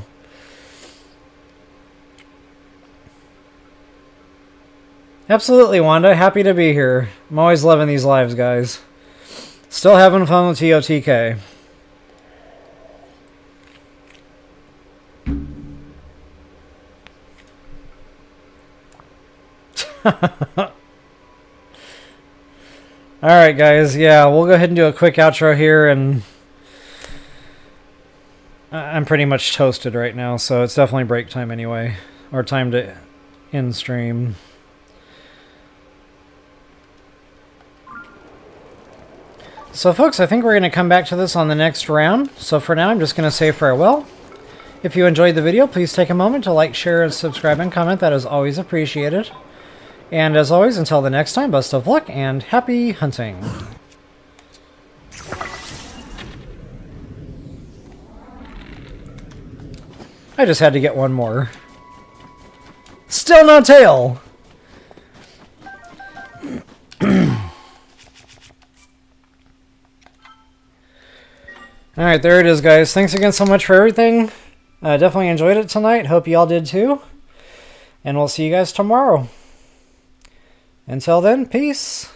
Absolutely, Wanda. Happy to be here. I'm always loving these lives, guys. Still having fun with TOTK. Alright, guys. Yeah, we'll go ahead and do a quick outro here, and I'm pretty much toasted right now, so it's definitely break time anyway. Or time to end stream. So, folks, I think we're going to come back to this on the next round. So, for now, I'm just going to say farewell. If you enjoyed the video, please take a moment to like, share, and subscribe and comment. That is always appreciated. And as always, until the next time, best of luck and happy hunting. I just had to get one more. Still no tail! Alright, there it is, guys. Thanks again so much for everything. Definitely enjoyed it tonight. Hope you all did too. And we'll see you guys tomorrow. Until then, peace.